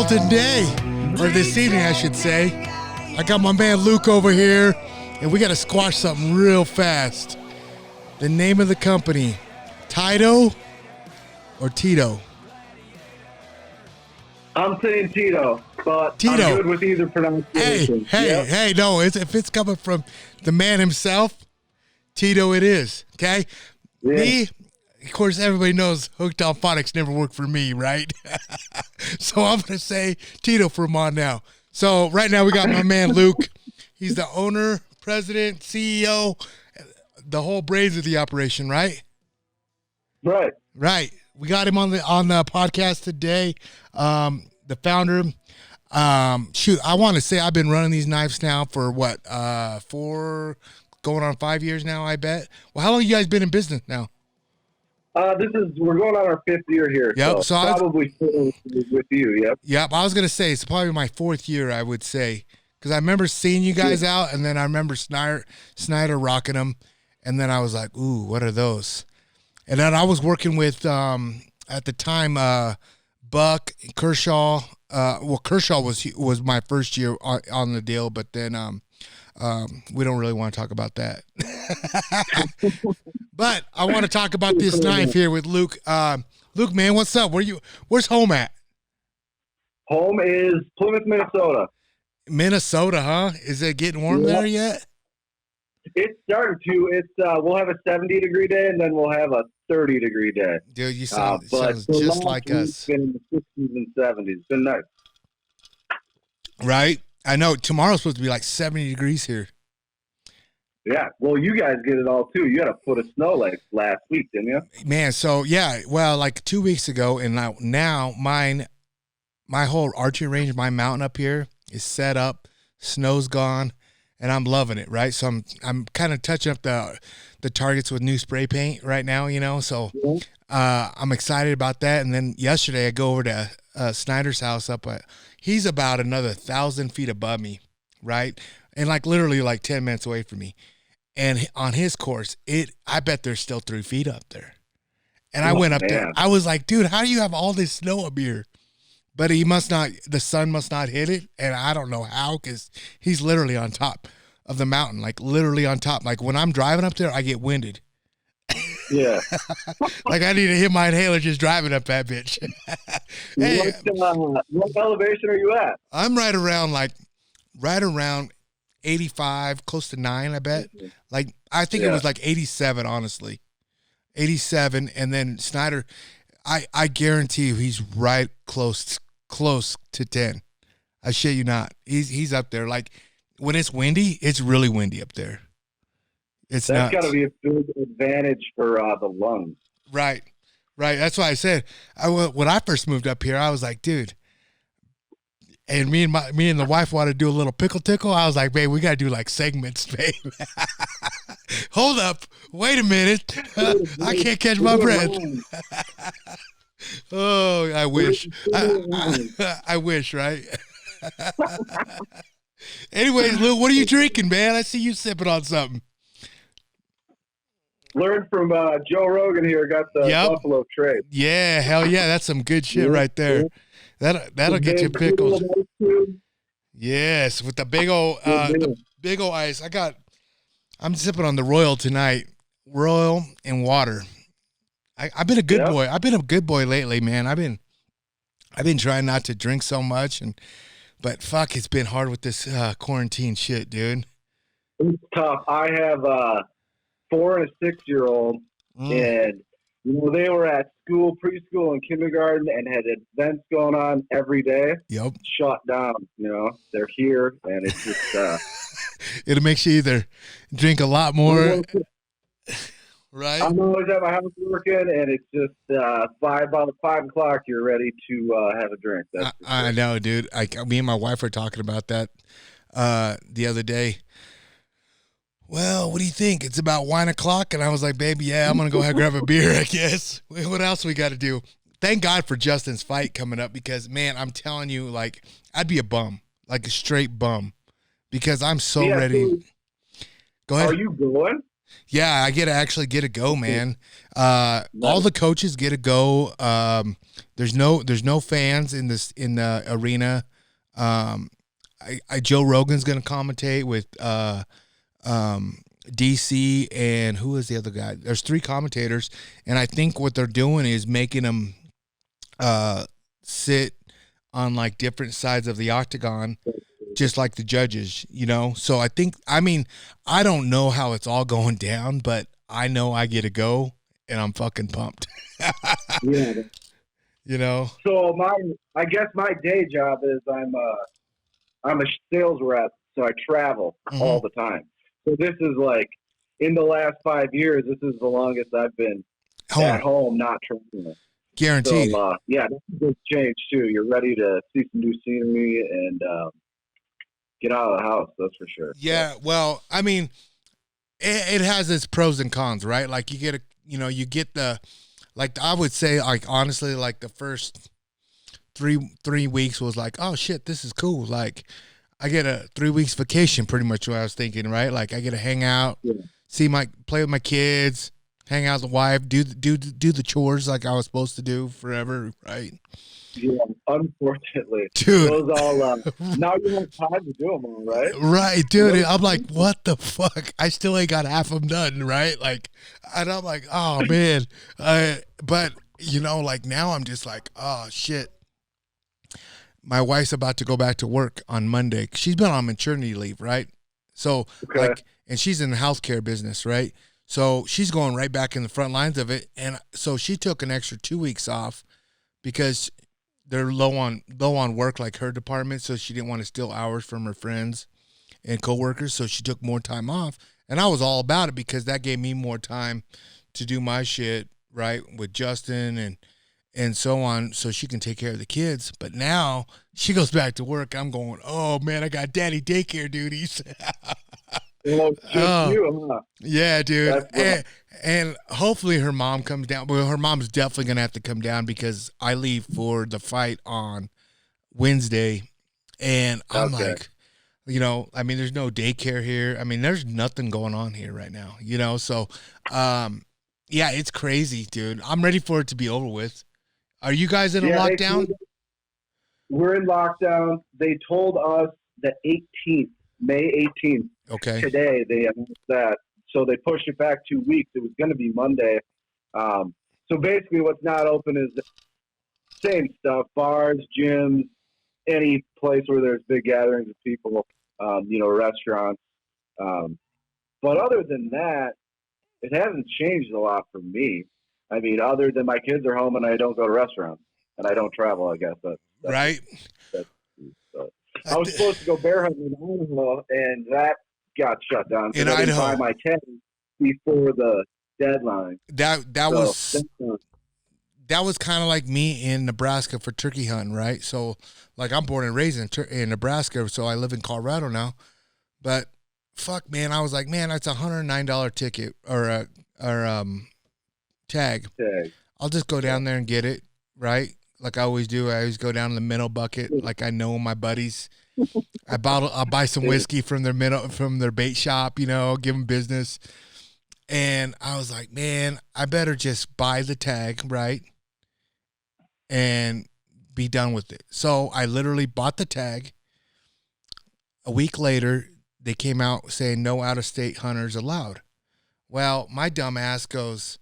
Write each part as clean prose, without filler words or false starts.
today, or this evening, I should say. I got my man Luke over here, and we got to squash something real fast. The name of the company, Tyto or Tito? I'm saying Tito, but I'm good with either pronunciation. Hey, no, if it's coming from the man himself, Tito it is, okay? Yeah. Me, of course, everybody knows Hooked on Phonics never worked for me, right? So I'm going to say Tito from on now. So right now we got my man Luke. He's the owner, president, CEO, the whole brains of the operation, right? Right. We got him on the podcast today. The founder. I want to say I've been running these knives now for what, 4 going on 5 years now, I bet. Well, how long you guys been in business now? We're going on our 5th year here. Yep. So probably with you. Yep. Yep. I was going to say it's probably my 4th year, I would say, because I remember seeing you guys out, and then I remember Snyder rocking them, and then I was like, ooh, what are those? And then I was working with, at the time, Buck, Kershaw. Kershaw was my first year on the deal, but then we don't really want to talk about that. But I want to talk about this knife here with Luke. Luke, man, what's up? Where's home at? Home is Plymouth, Minnesota. Minnesota, huh? Is it getting warm there yet? It's starting to. We'll have a 70-degree day, and then we'll have a 30-degree day. Dude, you sounds just like us. It's been in the 60s and 70s. It's been nice. Right? I know. Tomorrow's supposed to be like 70 degrees here. Yeah. Well, you guys get it all, too. You had a foot of snow like last week, didn't you? Man, so, yeah. Well, like 2 weeks ago, and now my whole archery range, my mountain up here is set up. Snow's gone. And I'm loving it, right? So I'm kind of touching up the targets with new spray paint right now, you know. So I'm excited about that. And then yesterday I go over to Snyder's house he's about another 1,000 feet above me, right? And like literally like 10 minutes away from me. And on his course, I bet there's still 3 feet up there. And I went up there. I was like, dude, how do you have all this snow up here? But the sun must not hit it, and I don't know how, because he's literally on top of the mountain, like literally on top. Like when I'm driving up there, I get winded. Yeah. Like I need to hit my inhaler just driving up that bitch. Hey, what elevation are you at? I'm right around 85, close to 9, I bet. Like I think it was like 87, honestly. 87, and then Snyder, I guarantee you he's right close to 10. I shit you not. He's up there. Like when it's windy, it's really windy up there. That's got to be a big advantage for the lungs. Right. That's why I said when I first moved up here, I was like, dude. And me and the wife wanted to do a little pickle tickle. I was like, babe, we got to do like segments, babe. Hold up. Wait a minute. I can't catch my breath. Oh, I wish. I wish, right? Anyways, Lou, what are you drinking, man? I see you sipping on something. Learned from Joe Rogan here. Got the Buffalo Trace. Yeah, hell yeah. That's some good shit right there. That'll get you pickled. Yes, with the big old ice. I'm sipping on the Royal tonight. Royal and water. I've been a good boy. I've been a good boy lately, man. I've been trying not to drink so much, but fuck, it's been hard with this quarantine shit, dude. It's tough. I have a 4 and a 6-year-old, and they were at school, preschool, and kindergarten, and had events going on every day. Yep. Shut down. They're here, and it's just. It'll make you either drink a lot more. Right. I'm always at my house working, and it's just about 5 o'clock. You're ready to have a drink. I know, dude. Me and my wife were talking about that the other day. Well, what do you think? It's about 1 o'clock, and I was like, baby, yeah, I'm gonna go ahead and grab a beer, I guess. What else we got to do? Thank God for Justin's fight coming up, because man, I'm telling you, like, I'd be a bum, like a straight bum, because I'm so ready. So, go ahead. Are you going? Yeah, I actually get to go, man. All the coaches get to go. There's no fans in the arena. Joe Rogan's gonna commentate with DC, and who is the other guy? There's 3 commentators, and I think what they're doing is making them sit on like different sides of the octagon, just like the judges, you know? So I don't know how it's all going down, but I know I get to go, and I'm fucking pumped. Yeah. You know? So I guess my day job is I'm a sales rep, so I travel all the time. So this is like, in the last 5 years, this is the longest I've been at home, not traveling. Guaranteed. So, yeah, that's a big change, too. You're ready to see some new scenery and get out of the house, that's for sure. Yeah, well, I mean, it has its pros and cons, right? Like, you get the, like, I would say, like, honestly, like, the first three weeks was like, oh, shit, this is cool. Like, I get a 3 weeks vacation, pretty much what I was thinking, right? Like, I get to hang out, play with my kids, hang out with the wife, do the chores like I was supposed to do forever, right? Yeah, unfortunately, dude. Those all now you have time to do them all, right? Right, dude. I'm like, what the fuck? I still ain't got half of them done, right? Like, and I'm like, oh man. But like now I'm just like, oh shit. My wife's about to go back to work on Monday. She's been on maternity leave, right? So and she's in the healthcare business, right? So she's going right back in the front lines of it. And so she took an extra 2 weeks off because they're low on work, like her department. So she didn't want to steal hours from her friends and coworkers. So she took more time off. And I was all about it because that gave me more time to do my shit, right, with Justin and so on, so she can take care of the kids. But now she goes back to work. I'm going, oh man, I got daddy daycare duties. You, huh? Yeah, dude. And hopefully her mom comes down. Well, her mom's definitely going to have to come down because I leave for the fight on Wednesday. And I'm like, I mean, there's no daycare here. I mean, there's nothing going on here right now, So, yeah, it's crazy, dude. I'm ready for it to be over with. Are you guys in a lockdown? We're in lockdown. They told us the 18th, May 18th. Okay. Today they announced that. So they pushed it back 2 weeks. It was going to be Monday. So basically what's not open is the same stuff, bars, gyms, any place where there's big gatherings of people, restaurants. But other than that, it hasn't changed a lot for me. I mean, other than my kids are home and I don't go to restaurants and I don't travel, I guess. That's right. I was supposed to go bear hunting in Idaho, and that got shut down. So in Idaho, buy my tent before the deadline. That was kind of like me in Nebraska for turkey hunting, right? So, like, I'm born and raised in Nebraska, so I live in Colorado now. But fuck, man, I was like, man, that's $109 ticket or tag. I'll just go down there and get it, right? Like I always do. I always go down in the minnow bucket. Like I know my buddies. I'll buy some whiskey from their bait shop, give them business. And I was like, man, I better just buy the tag, right? And be done with it. So I literally bought the tag. A week later, they came out saying no out-of-state hunters allowed. Well, my dumb ass goes,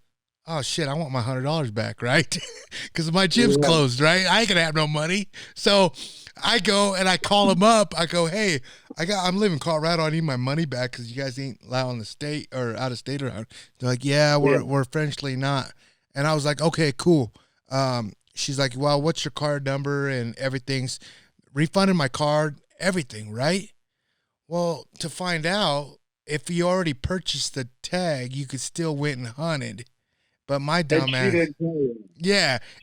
oh shit, I want my $100 back, right? Because my gym's closed, right? I ain't gonna have no money. So I go and I call them up. I go, hey, I'm living in Colorado. I need my money back because you guys ain't allowed in the state or out of state or out. They're like, yeah, we're Frenchly not. And I was like, okay, cool. She's like, well, what's your card number and everything's refunded my card, everything, right? Well, to find out if you already purchased the tag, you could still went and hunted. But my dumb ass,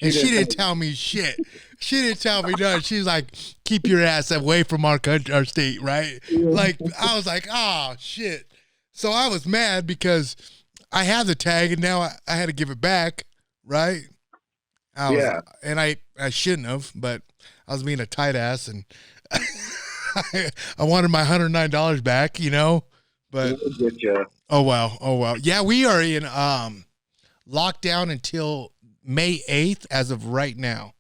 she didn't tell me shit. She didn't tell me nothing. She's like, keep your ass away from our country, our state, right? Like, I was like, oh, shit. So I was mad because I had the tag and now I had to give it back, right? And I shouldn't have, but I was being a tight ass and I wanted my $109 back, But Oh well. Yeah, we are in lockdown until May 8th as of right now.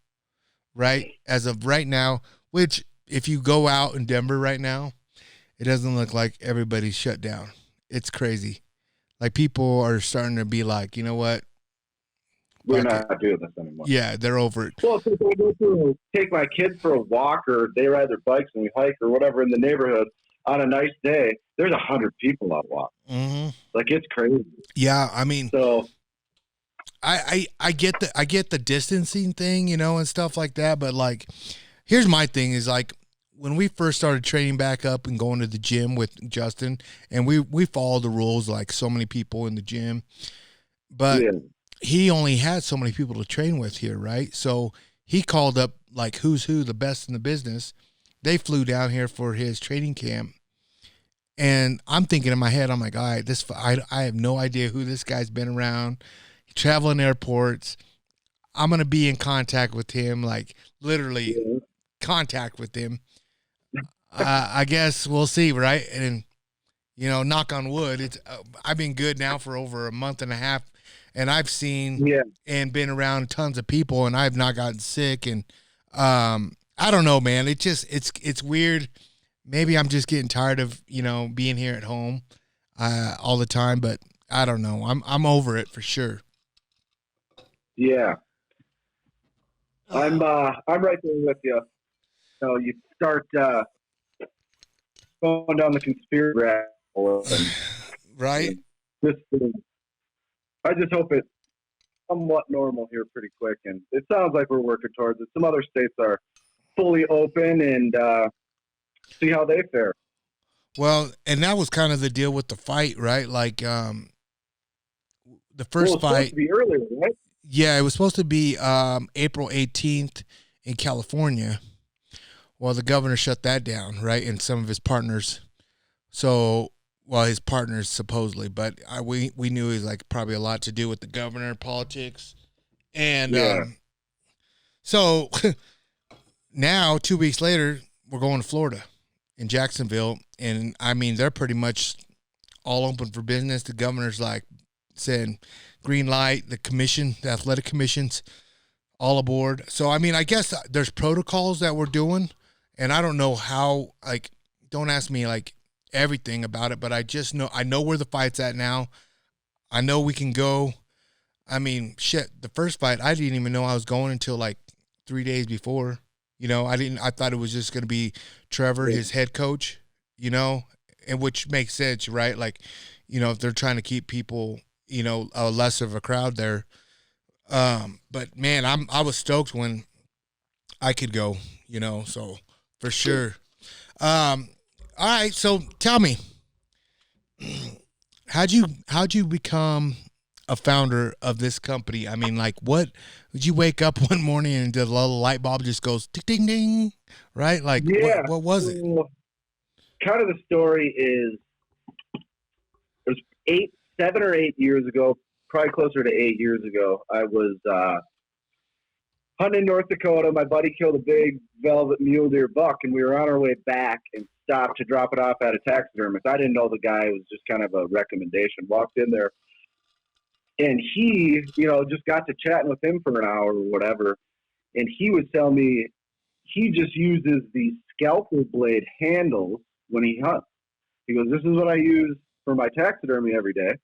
Right? As of right now, which if you go out in Denver right now, it doesn't look like everybody's shut down. It's crazy. Like people are starting to be like, you know what? We're Fuck it. not doing this anymore. Yeah, they're over it. Well, if I go to take my kids for a walk, or they ride their bikes and we hike or whatever in the neighborhood on a nice day, there's 100 people out walking. Mm-hmm. Like, it's crazy. Yeah, I mean, So I get the distancing thing, you know, and stuff like that. But like, here's my thing: is like when we first started training back up and going to the gym with Justin, and we followed the rules like so many people in the gym, but yeah. he only had so many people to train with here, right? So he called up like who's who, the best in the business. They flew down here for his training camp. And I'm thinking in my head, I'm like, all right, I have no idea who this guy's been around. Traveling airports. I'm going to be in contact with him, like literally contact with him. I guess we'll see, right? And, you know, knock on wood, it's I've been good now for over a month and a half, and I've seen and been around tons of people, and I've not gotten sick. And I don't know, man. It's weird. Maybe I'm just getting tired of, you know, being here at home all the time, but I don't know. I'm over it for sure. Yeah. I'm right there with you. So you start going down the conspiracy rabbit hole, right? And I just hope it's somewhat normal here pretty quick, and it sounds like we're working towards it. Some other states are fully open, and see how they fare. Well, and that was kind of the deal with the fight, right? Like the first fight supposed to be earlier, right? Yeah, it was supposed to be April 18th in California. Well, the governor shut that down, right? And some of his partners. So, well, his partners supposedly, but we knew it was like probably a lot to do with the governor, politics, and so now 2 weeks later, we're going to Florida, in Jacksonville, and I mean they're pretty much all open for business. The governor's like saying green light. The commission, the athletic commissions, all aboard. So I mean, I guess there's protocols that we're doing, and I don't know how. Like, don't ask me like everything about it, but I just know I know where the fight's at now. I know we can go. I mean, shit. The first fight, I didn't even know I was going until like 3 days before. You know, I thought it was just going to be Trevor, his head coach. You know, and which makes sense, right? Like, you know, if they're trying to keep people, you know, less of a crowd there. But man, I was stoked when I could go, you know, so for sure. All right, so tell me, how'd you become a founder of this company? I mean, like, what did you wake up one morning and the little light bulb just goes ding ding ding, right? Like, what was it? Kind of the story is, it was 7 or 8 years ago, probably closer to 8 years ago. I was hunting in North Dakota. My buddy killed a big velvet mule deer buck, and we were on our way back and stopped to drop it off at a taxidermist. I didn't know the guy. It was just kind of a recommendation. Walked in there, and he, you know, just got to chatting with him for an hour or whatever, and he was telling me he just uses these scalpel blade handles when he hunts. He goes, this is what I use for my taxidermy every day.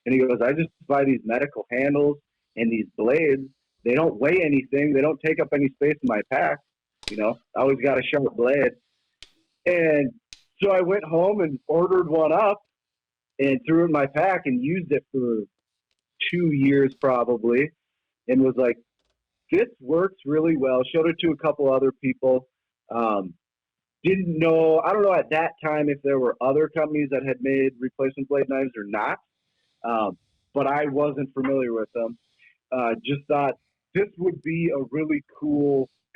And he goes, I just buy these medical handles and these blades. They don't weigh anything. They don't take up any space in my pack. You know, I always got a sharp blade. And so I went home and ordered one up and threw it in my pack and used it for 2 years probably, and was like, this works really well. Showed it to a couple other people. Didn't know, I don't know at that time if there were other companies that had made replacement blade knives or not, but I wasn't familiar with them. Just thought this would be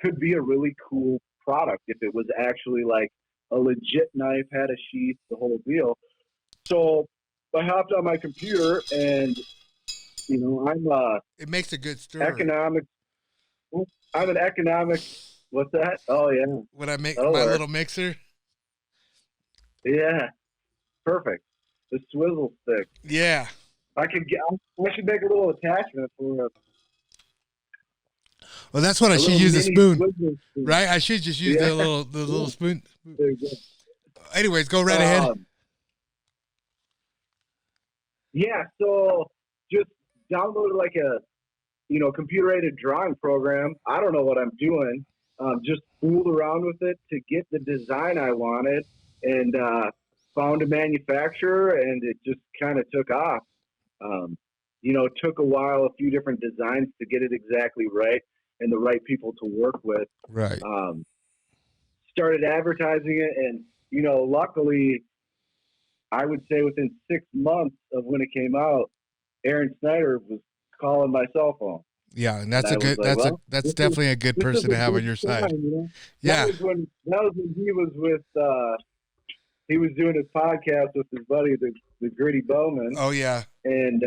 could be a really cool product if it was actually like a legit knife, had a sheath, the whole deal. So I hopped on my computer and, you know, It makes a good story. I'm an economics. What's that? Oh yeah. When I make my little mixer. Yeah. Perfect. the swivel stick. Yeah. I should make a little attachment for Well, that's what I should little use, a mini spoon, swivel stick. right? I should just use Yeah. the little spoon. There you go. Anyways, go right ahead. Yeah, so just downloaded like a computer-aided drawing program. I don't know what I'm doing. Just fooled around with it to get the design I wanted, and found a manufacturer, and it just kind of took off. It took a while, a few different designs to get it exactly right and the right people to work with. Right. Started advertising it, and luckily, I would say within 6 months of when it came out, Aaron Snyder was calling my cell phone. Yeah, and that's that's definitely a good person to have on your side. Yeah. That was when he was with he was doing his podcast with his buddy, the Gritty Bowman. Oh yeah. And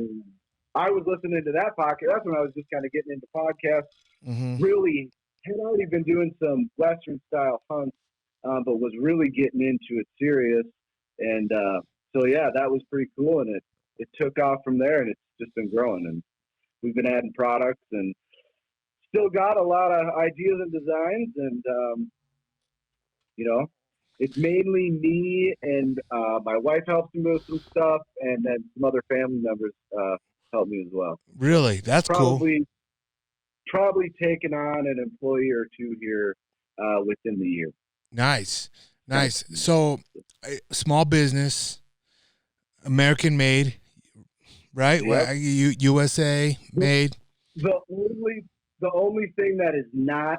I was listening to that podcast. That's when I was just kind of getting into podcasts. Mm-hmm. Really had already been doing some Western style hunts, but was really getting into it serious. And so yeah, that was pretty cool, and it took off from there, and it's just been growing, and we've been adding products, and still got a lot of ideas and designs, and it's mainly me, and my wife helps me with some stuff, and then some other family members help me as well. Really? That's cool. Probably taking on an employee or two here within the year. Nice. So, small business, American made, right? Yep. USA made. The only thing that is not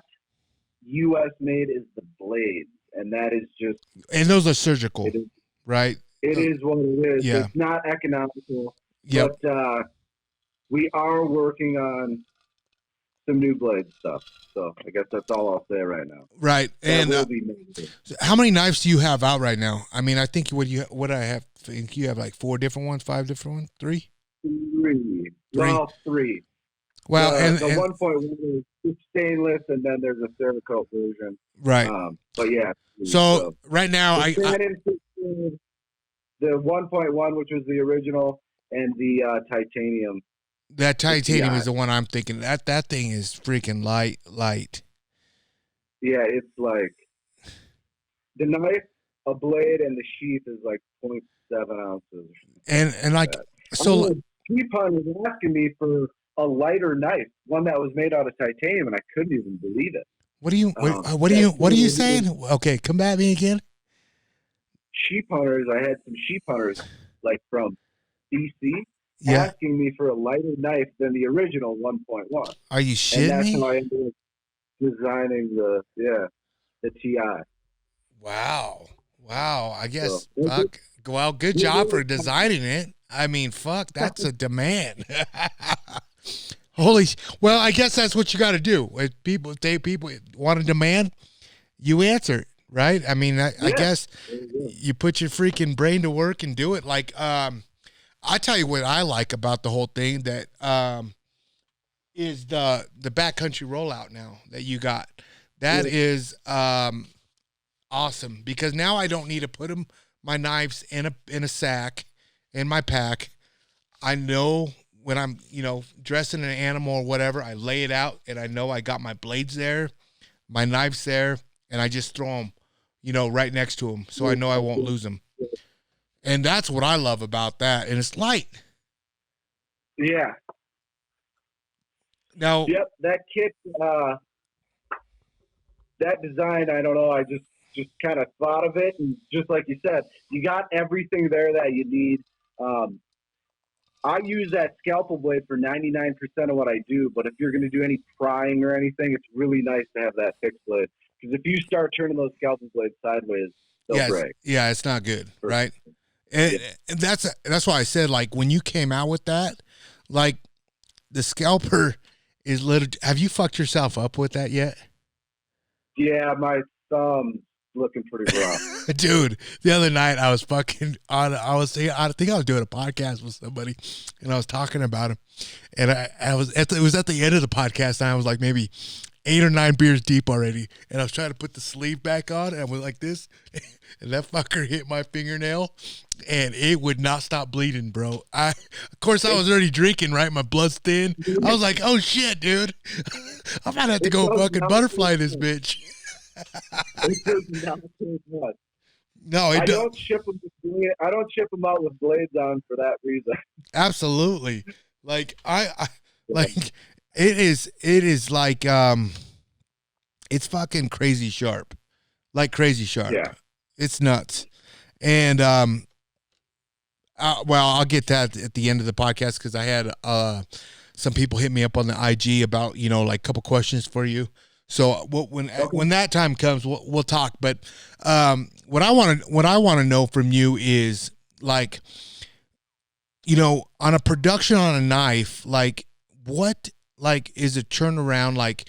U.S. made is the blades, and that is just. And those are surgical, right? It is what it is. Yeah. It's not economical. Yep. But we are working on some new blade stuff. So I guess that's all I'll say right now. Right. And how many knives do you have out right now? I mean, I think you have like 4 different ones, 5 different ones, 3? 3. Well, 3. Well, the 1.1 is stainless, and then there's a Cerakote version. Right. But yeah. So right now, the 1.1, which was the original, and the titanium. That titanium is the one I'm thinking. That thing is freaking light. Yeah, it's like the knife, a blade, and the sheath is like 0.7 ounces. And like so. Keepon was asking me for a lighter knife, one that was made out of titanium, and I couldn't even believe it. What are you saying? Okay, come at me again. Sheep hunters. I had some sheep hunters like from BC. Asking me for a lighter knife than the original 1.1. Are you shitting me? And that's how I ended up designing the TI. Wow. I guess, fuck. Well, good job for designing it. I mean, fuck, that's a demand. Well, I guess that's what you got to do. If people want a demand, you answer it, right? I mean, I guess you put your freaking brain to work and do it. Like, I tell you what I like about the whole thing that is the backcountry rollout now that you got. That is awesome, because now I don't need to put my knives in a sack in my pack. I know when I'm dressing an animal or whatever, I lay it out and I know I got my blades there, my knives there, and I just throw them right next to them, so I know I won't lose them. And that's what I love about that. And it's light. Yeah. Now. Yep. That kit, that design, I don't know. I just kind of thought of it. And just like you said, you got everything there that you need. I use that scalpel blade for 99% of what I do. But if you're going to do any prying or anything, it's really nice to have that fixed blade. Because if you start turning those scalpel blades sideways, they'll break. Yeah, it's not good, right? And that's why I said, like, when you came out with that, like, the scalper is literally. Have you fucked yourself up with that yet? Yeah, my thumb's looking pretty rough. Dude, the other night I was fucking on. I think I was doing a podcast with somebody, and I was talking about him, and it was at the end of the podcast, and I was like maybe 8 or 9 beers deep already, and I was trying to put the sleeve back on, and I went like this, and that fucker hit my fingernail, and it would not stop bleeding, bro. Of course, I was already drinking, right? My blood's thin. I was like, oh shit, dude, I'm gonna have to go fucking butterfly this bitch. It does not taste much. No, I don't ship them. I don't ship them out with blades on for that reason. Absolutely, like I like it is like it's fucking crazy sharp, like crazy sharp. Yeah, it's nuts, and well, I'll get that at the end of the podcast because I had some people hit me up on the IG about like a couple questions for you. So when that time comes, we'll talk. But what I want to know from you is like, on a production on a knife, like what like is a turnaround like?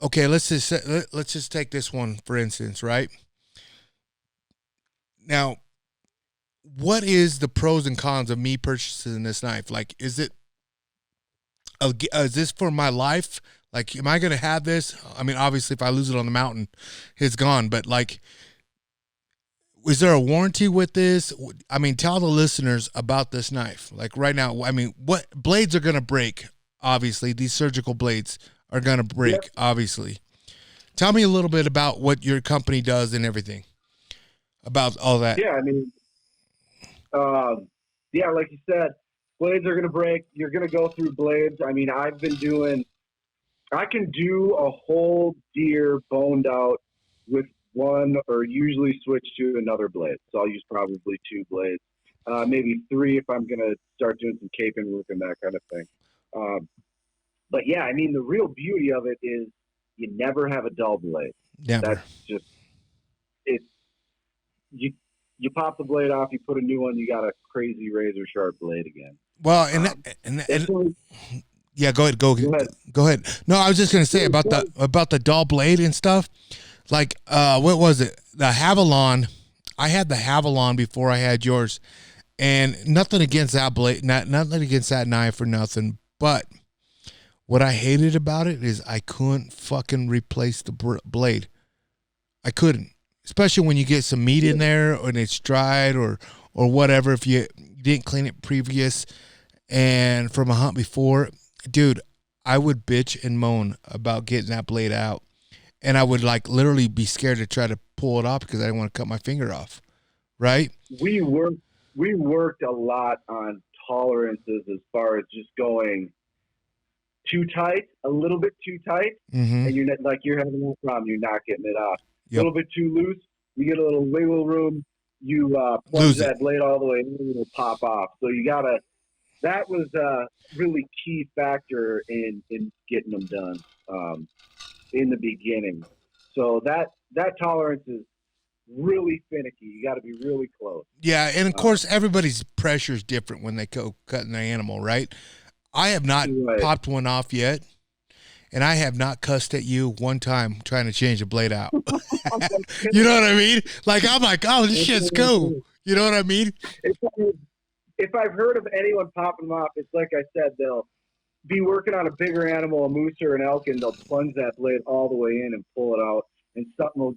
Okay, let's just take this one for instance, right? Now, what is the pros and cons of me purchasing this knife? Like, is this for my life? Like, am I going to have this? I mean, obviously, if I lose it on the mountain, it's gone. But, like, is there a warranty with this? I mean, tell the listeners about this knife. Like, right now, I mean, what blades are going to break? Obviously, these surgical blades are going to break, yep. Obviously. Tell me a little bit about what your company does and everything, about all that. Yeah, I mean, like you said, blades are going to break. You're going to go through blades. I mean, I can do a whole deer boned out with one or usually switch to another blade. So I'll use probably 2 blades, maybe 3 if I'm going to start doing some caping work and that kind of thing. But yeah, I mean, the real beauty of it is you never have a dull blade. Never. That's just, you pop the blade off, you put a new one, you got a crazy razor sharp blade again. Well, yeah, go ahead. Go ahead. No, I was just gonna say about the dull blade and stuff. Like, what was it? The Havalon. I had the Havalon before I had yours, and nothing against that blade, nothing against that knife or nothing. But what I hated about it is I couldn't fucking replace the blade. I couldn't, especially when you get some meat in there and it's dried or whatever. If you didn't clean it previous and from a hunt before. Dude, I would bitch and moan about getting that blade out, and I would like literally be scared to try to pull it off because I didn't want to cut my finger off. Right? We worked a lot on tolerances as far as just going too tight, a little bit too tight, mm-hmm. and you're having no problem. You're not getting it off. Yep. A little bit too loose, you get a little wiggle room. You plunge that blade all the way in, and it'll pop off. So you gotta. That was a really key factor in getting them done in the beginning. So that tolerance is really finicky. You got to be really close. Yeah, and of course, everybody's pressure is different when they go cutting the animal, right? I have not popped one off yet, and I have not cussed at you one time trying to change a blade out. You know what I mean? Like, I'm like, oh, this shit's cool. You know what I mean? If I've heard of anyone popping them off, it's like I said, they'll be working on a bigger animal, a moose or an elk, and they'll plunge that blade all the way in and pull it out, and something will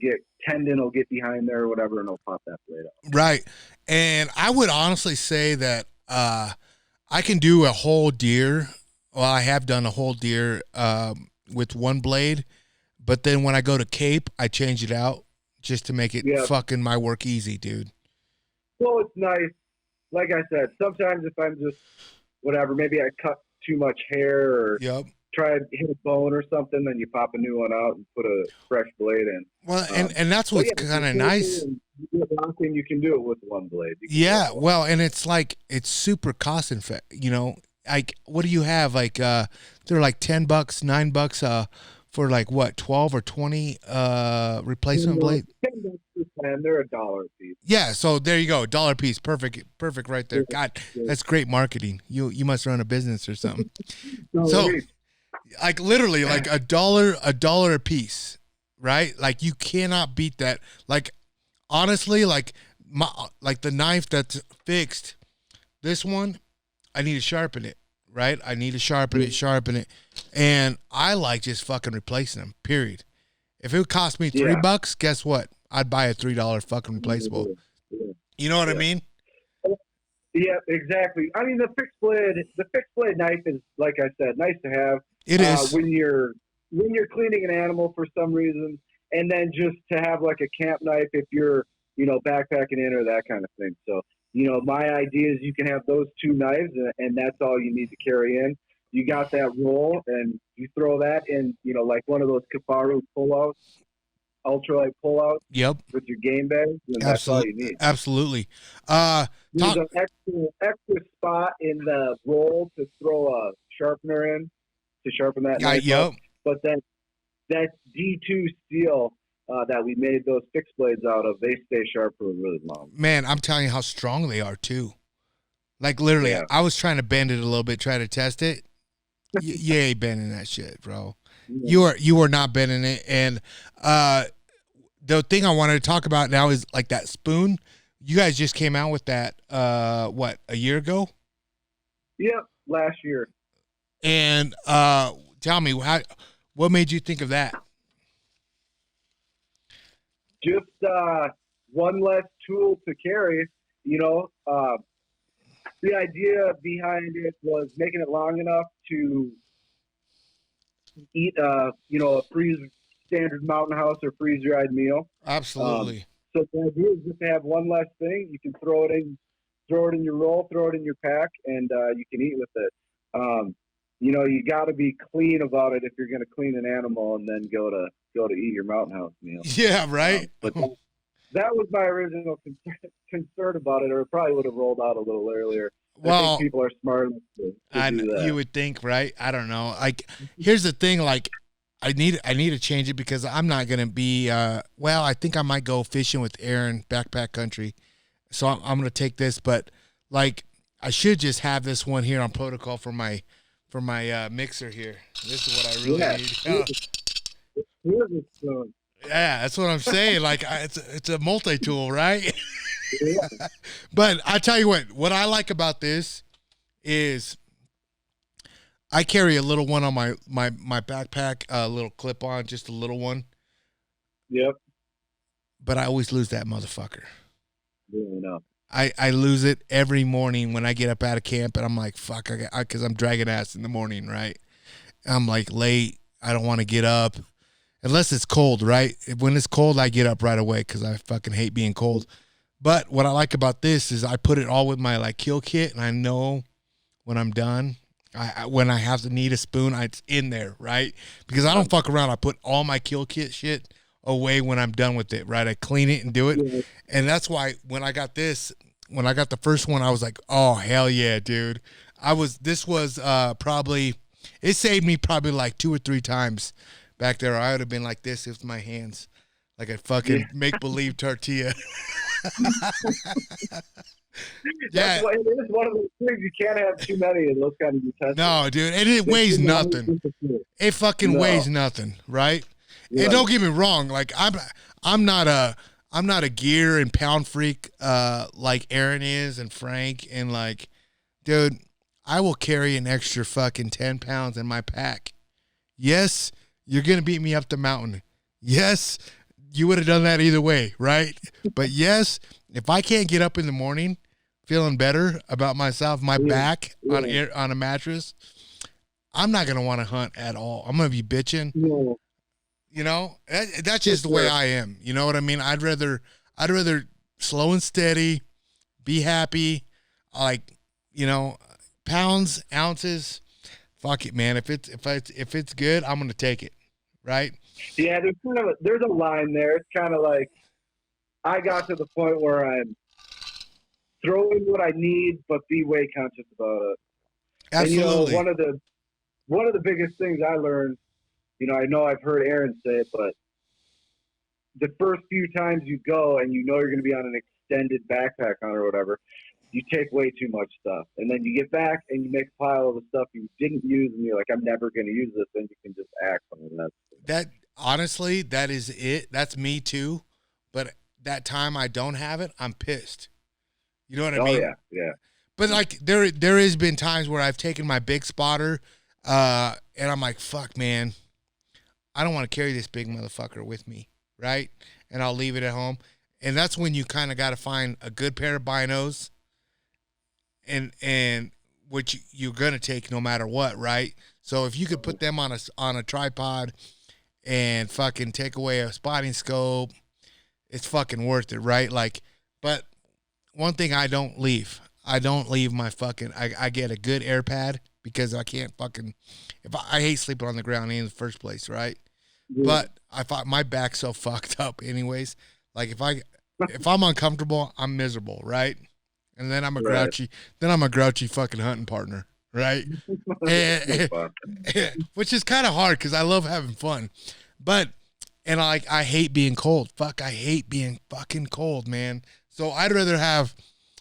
tendon will get behind there or whatever, and they'll pop that blade out. Right. And I would honestly say that I can do a whole deer. Well, I have done a whole deer with one blade, but then when I go to cape, I change it out just to make it fucking my work easy, dude. Well, it's nice. Like I said, sometimes if I'm just whatever, maybe I cut too much hair or try to hit a bone or something, then you pop a new one out and put a fresh blade in. Well, and that's what's kind of nice. You can do it with one blade. Yeah, well, and it's like it's super cost effective. Like, what do you have? Like, they're like $10, $9 for like what, 12 or 20 replacement blade. And they're $1 a piece. Yeah, so there you go, $1 a piece, perfect right there. God, that's great marketing. You must run a business or something. So, like literally, like $1 a piece, right? Like you cannot beat that. Like honestly, like the knife that's fixed, this one, I need to sharpen it, right? I need to sharpen it. And I like just fucking replacing them, period. If it would cost me $3, guess what? I'd buy a $3 fucking replaceable. You know what I mean? Yeah, exactly. I mean, the fixed blade knife is, like I said, nice to have. It is when you're cleaning an animal for some reason, and then just to have like a camp knife if you're, backpacking in or that kind of thing. So, my idea is you can have those two knives, and that's all you need to carry in. You got that roll, and you throw that in, like one of those Kafaru pullouts, ultralight pullouts. Yep. With your game bag, and that's all you need. Absolutely. There's an extra spot in the roll to throw a sharpener in to sharpen that knife up. But that D2 steel that we made those fixed blades out of, they stay sharp for a really long. Man, I'm telling you how strong they are too. Like literally, I was trying to bend it a little bit, try to test it. You ain't bending that shit, bro. Yeah. You are not bending it. And the thing I wanted to talk about now is like that spoon. You guys just came out with that, a year ago? Yep, last year. And tell me, what made you think of that? Just one less tool to carry, The idea behind it was making it long enough to eat, a standard Mountain House or freeze-dried meal. Absolutely. So the idea is just to have one less thing. You can throw it in your roll, throw it in your pack, and you can eat with it. You got to be clean about it if you're going to clean an animal and then go to eat your Mountain House meal. Yeah, right. But that was my original concern about it, or it probably would have rolled out a little earlier. Well, I think people are smart enough to do that. You would think, right? I don't know. Like, here's the thing. Like, I need to change it because I'm not gonna be. I think I might go fishing with Aaron, backpack country. So I'm gonna take this, but like, I should just have this one here on protocol for my mixer here. This is what I really need. Yeah, that's what I'm saying. Like, it's a multi-tool, right? Yeah. But I tell you what I like about this is I carry a little one on my backpack, a little clip-on, just a little one. Yep. But I always lose that motherfucker. Yeah, no. I lose it every morning when I get up out of camp, and I'm like, fuck, because I'm dragging ass in the morning, right? I'm like late. I don't want to get up. Unless it's cold, right? When it's cold, I get up right away because I fucking hate being cold. But what I like about this is I put it all with my like kill kit, and I know when I'm done, when I have to need a spoon, it's in there, right? Because I don't fuck around. I put all my kill kit shit away when I'm done with it, right? I clean it and do it. Yeah. And that's why when I got the first one, I was like, oh, hell yeah, dude. This was probably, it saved me probably like 2 or 3 times back there. I would have been like this with my hands, like a fucking make-believe tortilla. Yeah, it is one of those things you can't have too many of those kind of utensils. No, dude, and it weighs nothing. It fucking weighs nothing, right? Yeah. And don't get me wrong, like I'm not a gear and pound freak like Aaron is and Frank, and like, dude, I will carry an extra fucking 10 pounds in my pack. Yes, you're gonna beat me up the mountain. Yes, you would have done that either way, right? But yes, if I can't get up in the morning feeling better about myself, my back on a mattress, I'm not gonna want to hunt at all. I'm gonna be bitching. No. You know, that's just the way I am. You know what I mean? I'd rather slow and steady, be happy. Like, pounds, ounces. Fuck it, man. If it's good, I'm gonna take it. Right? Yeah, there's a line there. It's kind of like I got to the point where I'm throwing what I need, but be way conscious about it. Absolutely. And one of the biggest things I learned, I know I've heard Aaron say it, but the first few times you go and you're going to be on an extended backpack hunt or whatever, you take way too much stuff. And then you get back and you make a pile of the stuff you didn't use and you're like, I'm never going to use this. And you can just act on that. That, honestly, that is it. That's me too. But that time I don't have it, I'm pissed. You know what I mean? Yeah. But like there has been times where I've taken my big spotter, and I'm like, fuck, man, I don't want to carry this big motherfucker with me, right? And I'll leave it at home. And that's when you kind of got to find a good pair of binos, and which you're gonna take no matter what, right? So if you could put them on a tripod and fucking take away a spotting scope, it's fucking worth it, right? Like, but one thing I don't leave my fucking, I get a good air pad because I can't fucking, I hate sleeping on the ground in the first place, right? Yeah. But I thought my back's so fucked up anyways. Like if I'm uncomfortable, I'm miserable, right? And then I'm a grouchy fucking hunting partner, right? Which is kind of hard because I love having fun. But, and I hate being cold. Fuck, I hate being fucking cold, man. So I'd rather have,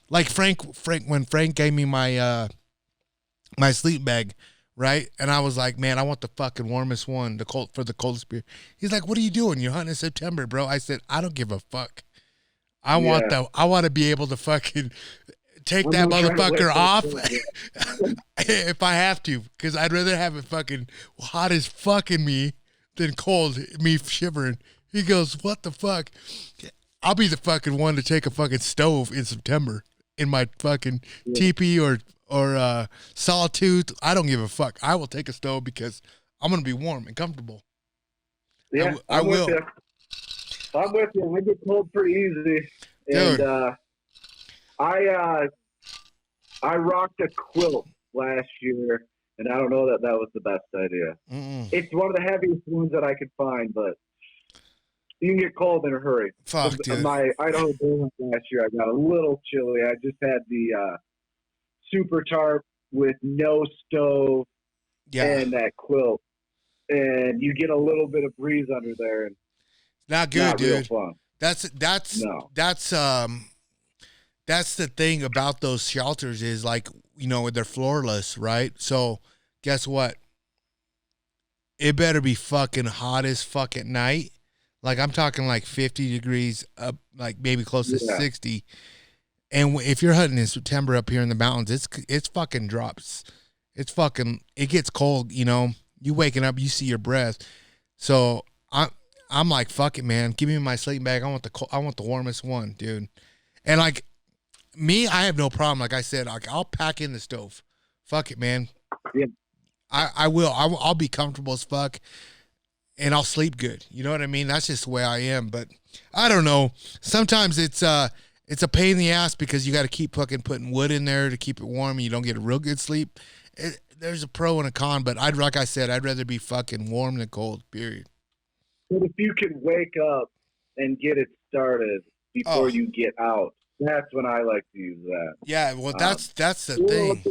like Frank, when Frank gave me my my sleep bag, right? And I was like, man, I want the fucking warmest one, for the coldest beer. He's like, what are you doing? You're hunting in September, bro. I said, I don't give a fuck. I want to be able to fucking take that motherfucker off if I have to, because I'd rather have it fucking hot as fucking me than cold, me shivering. He goes, what the fuck? I'll be the fucking one to take a fucking stove in September in my fucking teepee or sawtooth. I don't give a fuck. I will take a stove because I'm going to be warm and comfortable. Yeah, I will. I'm with you. I get cold pretty easy. And I rocked a quilt last year, and I don't know that was the best idea. Mm-mm. It's one of the heaviest ones that I could find, but you can get cold in a hurry. Fuck, dude. My Idaho Bowl last year, I got a little chilly. I just had the super tarp with no stove and that quilt, and you get a little bit of breeze under there, and not good, not dude. Real fun. That's the thing about those shelters is, like, you know, they're floorless, right? So guess what? It better be fucking hot as fuck at night. Like, I'm talking like 50 degrees up, like maybe close to 60. And if you're hunting in September up here in the mountains, it's fucking drops. It gets cold, you know. You waking up, you see your breath. So I'm like, fuck it, man. Give me my sleeping bag. I want the warmest one, dude. And like me, I have no problem. Like I said, I'll pack in the stove. Fuck it, man. Yeah. I will. I'll be comfortable as fuck, and I'll sleep good. You know what I mean? That's just the way I am. But I don't know. Sometimes it's a pain in the ass because you got to keep fucking putting wood in there to keep it warm, and you don't get a real good sleep. There's a pro and a con, but like I said, I'd rather be fucking warm than cold. Period. But if you can wake up and get it started before you get out, that's when I like to use that. Yeah, well, that's the thing.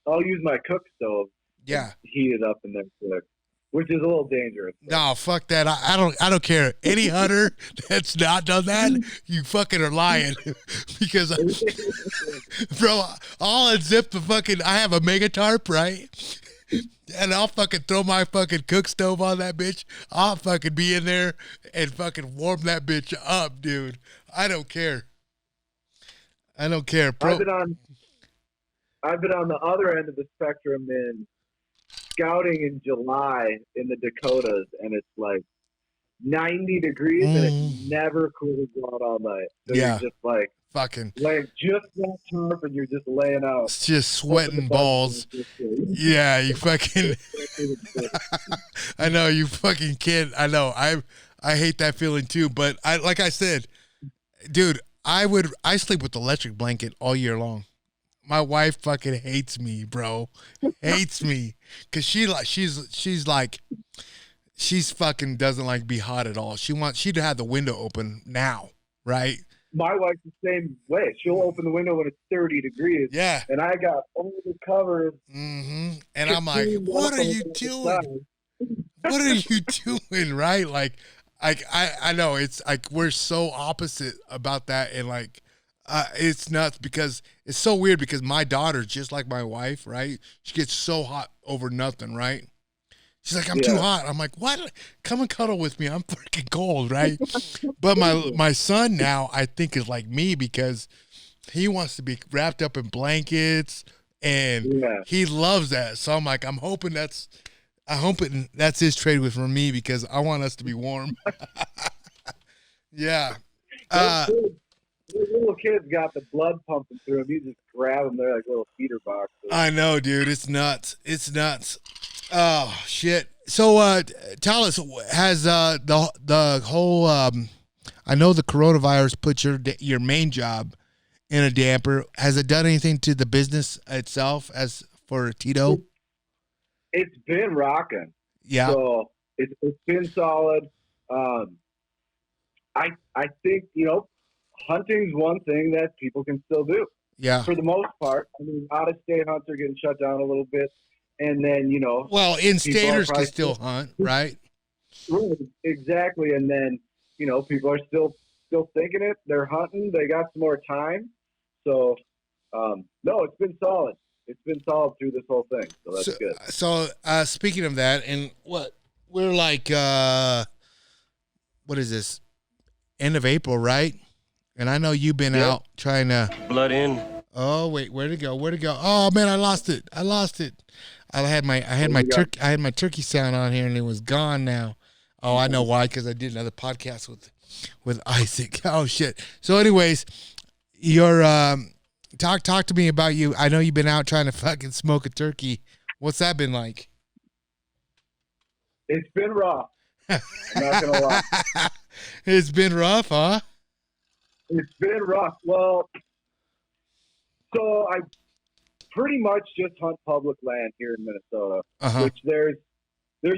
I'll use my cook stove. Yeah, heat it up in there quick, which is a little dangerous. No, fuck that. I don't care. Any hunter that's not done that, you fucking are lying. Because, bro, I'll unzip the fucking. I have a mega tarp, right? And I'll fucking throw my fucking cook stove on that bitch. I'll fucking be in there and fucking warm that bitch up, dude. I don't care. Bro. I've been on the other end of the spectrum in scouting in July in the Dakotas, and it's like 90 degrees, and it never cools out all night. So you're just like fucking like just that tarp, and you're just laying out. It's just sweating balls. Yeah, you fucking. I know you fucking kid. I know. I hate that feeling too. But like I said, dude, I sleep with the electric blanket all year long. My wife fucking hates me, bro. Hates me. Cause she's fucking doesn't like to be hot at all. She'd have the window open now, right? My wife's the same way. She'll open the window when it's 30 degrees. Yeah. And I got all the covers. Mm-hmm. And I'm like, what are you doing? What are you doing, right? Like I know it's like we're so opposite about that, and like it's nuts because it's so weird because my daughter's just like my wife, right? She gets so hot over nothing, right? She's like, I'm too hot. I'm like, what? Come and cuddle with me. I'm freaking cold, right? But my son now, I think, is like me because He wants to be wrapped up in blankets, and Yeah. he loves that. So I'm like, I'm hoping that's his trade with for me because I want us to be warm. Yeah. The little kids got the blood pumping through them. You just grab them. They're like little feeder boxes. I know, dude. It's nuts. It's nuts. Oh shit. So, tell us, has the whole? I know the coronavirus put your main job in a damper. Has it done anything to the business itself as for Tyto? It's been rocking. Yeah. So it's been solid. I think, hunting's one thing that people can still do. Yeah. For the most part. I mean, out-of-state hunts are getting shut down a little bit. And then, well, in-staters can still hunt, right? Right, exactly. And then, people are still thinking it. They're hunting. They got some more time. So, no, it's been solid. It's been solid through this whole thing. So that's good. So, speaking of that, and we're like, what is this? End of April, right? And I know you've been out trying to blood in. Oh wait, where'd it go? Oh man, I lost it. I had my turkey sound on here and it was gone now. Oh, I know why, because I did another podcast with Isaac. Oh shit. So anyways, your talk to me about you. I know you've been out trying to fucking smoke a turkey. What's that been like? It's been rough. I'm not gonna lie. It's been rough, huh? It's been rough. Well, so I pretty much just hunt public land here in Minnesota, which there's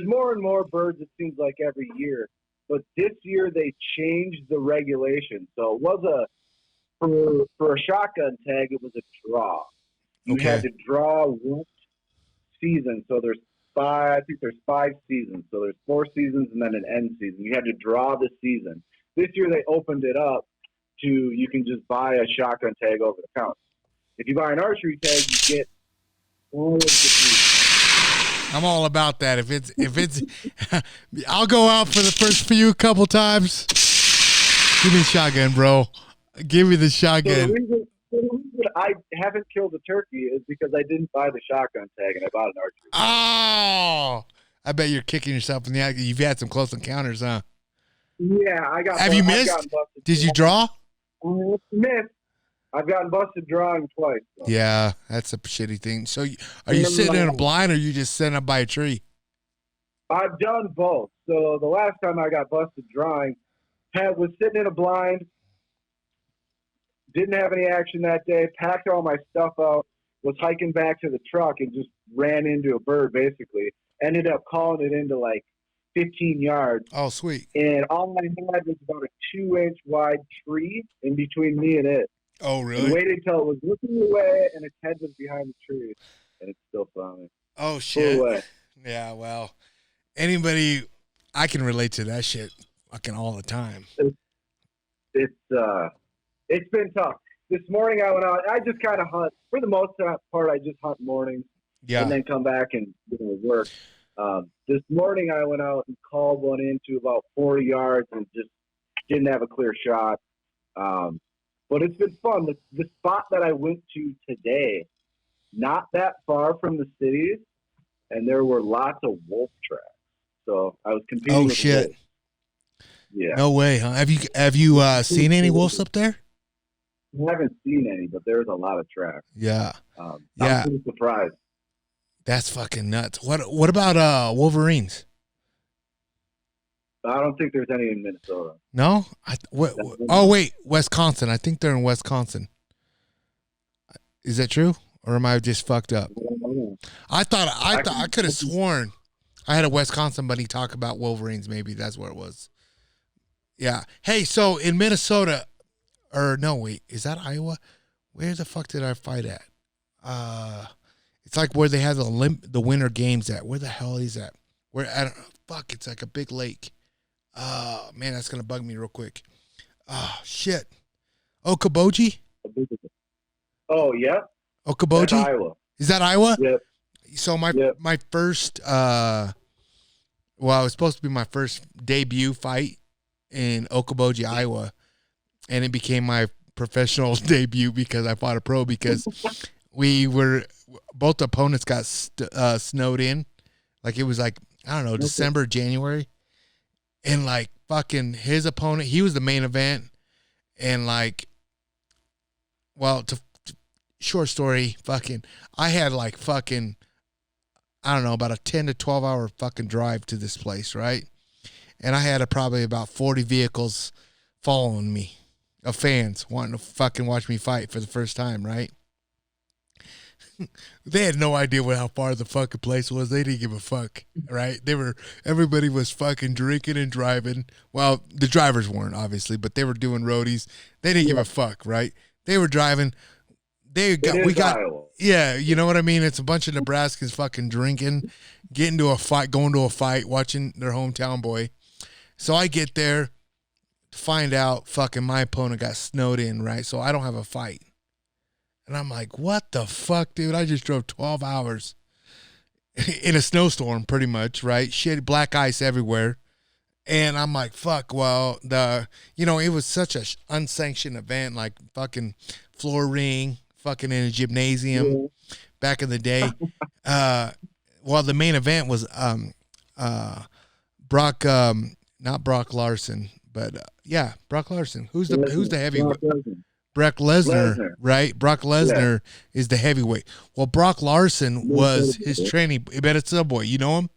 more and more birds, it seems like, every year. But this year they changed the regulation. So it was for a shotgun tag, it was a draw. You had to draw one season. So I think there's 5 seasons. So there's 4 seasons and then an end season. You had to draw the season. This year they opened it up to you can just buy a shotgun tag over the counter. If you buy an archery tag, you get all of the season. I'm all about that. If it's, I'll go out for the first couple times. Give me the shotgun, bro. Give me the shotgun. So the reason I haven't killed a turkey is because I didn't buy the shotgun tag and I bought an archery tag. Oh, I bet you're kicking yourself in the eye. You've had some close encounters, huh? Yeah, I got. Have you missed? Did you draw? Missed. I've gotten busted drawing twice. So. Yeah, that's a shitty thing. So, are you sitting in a blind, or are you just sitting up by a tree? I've done both. So the last time I got busted drawing, was sitting in a blind. Didn't have any action that day. Packed all my stuff out. Was hiking back to the truck and just ran into a bird. Basically, ended up calling it into like 15 yards. Oh, sweet. And all I had was about a 2-inch wide tree in between me and it. Oh, really? And waited until it was looking away and its head was behind the tree. And it still found me. Oh, shit. Yeah, well, I can relate to that shit fucking all the time. It's been tough. This morning I went out. I just kind of hunt. For the most part, I just hunt mornings. Yeah. And then come back and work. This morning I went out and called one into about 40 yards and just didn't have a clear shot. But it's been fun. The spot that I went to today, not that far from the cities, and there were lots of wolf tracks. So I was competing with shit. wolves. Yeah. No way, huh? Have you seen any wolves up there? I haven't seen any, but there's a lot of tracks. Yeah. I'm pretty surprised. That's fucking nuts. What about Wolverines? I don't think there's any in Minnesota. No? Wait, Wisconsin. I think they're in Wisconsin. Is that true? Or am I just fucked up? I could have sworn I had a Wisconsin buddy talk about Wolverines. Maybe that's where it was. Yeah. Hey, so in Minnesota, or no, wait, is that Iowa? Where the fuck did I fight at? It's like where they have the winter games at. Where the hell is that? Fuck, it's like a big lake. Oh, man, that's going to bug me real quick. Oh, shit. Okoboji? Oh, yeah. Okoboji? That's Iowa. Is that Iowa? Yep. So my first, it was supposed to be my first debut fight in Okoboji, Iowa, and it became my professional debut because I fought a pro because both opponents got snowed in. Like it was like, I don't know, December, January. And like fucking his opponent, he was the main event. And like, well, short story, fucking, I had like fucking, I don't know, about a 10 to 12 hour fucking drive to this place, right? And I had probably about 40 vehicles following me of fans wanting to fucking watch me fight for the first time, right? They had no idea how far the fucking place was. They didn't give a fuck, right? Everybody was fucking drinking and driving. Well, the drivers weren't, obviously, but they were doing roadies. They didn't give a fuck, right? They were driving. Yeah, you know what I mean? It's a bunch of Nebraskans fucking drinking, getting to a fight, going to a fight, watching their hometown boy. So I get there to find out fucking my opponent got snowed in, right? So I don't have a fight. And I'm like, what the fuck, dude? I just drove 12 hours in a snowstorm, pretty much, right? Shit, black ice everywhere. And I'm like, fuck, well, it was such a unsanctioned event, like fucking floor ring, fucking in a gymnasium back in the day. Well, the main event was Brock, not Brock Larson, but Brock Larson. Who's the heavyweight? Brock Lesnar, right? Brock Lesnar is the heavyweight. Well, Brock Larson was his training. But it's Subway. You know him?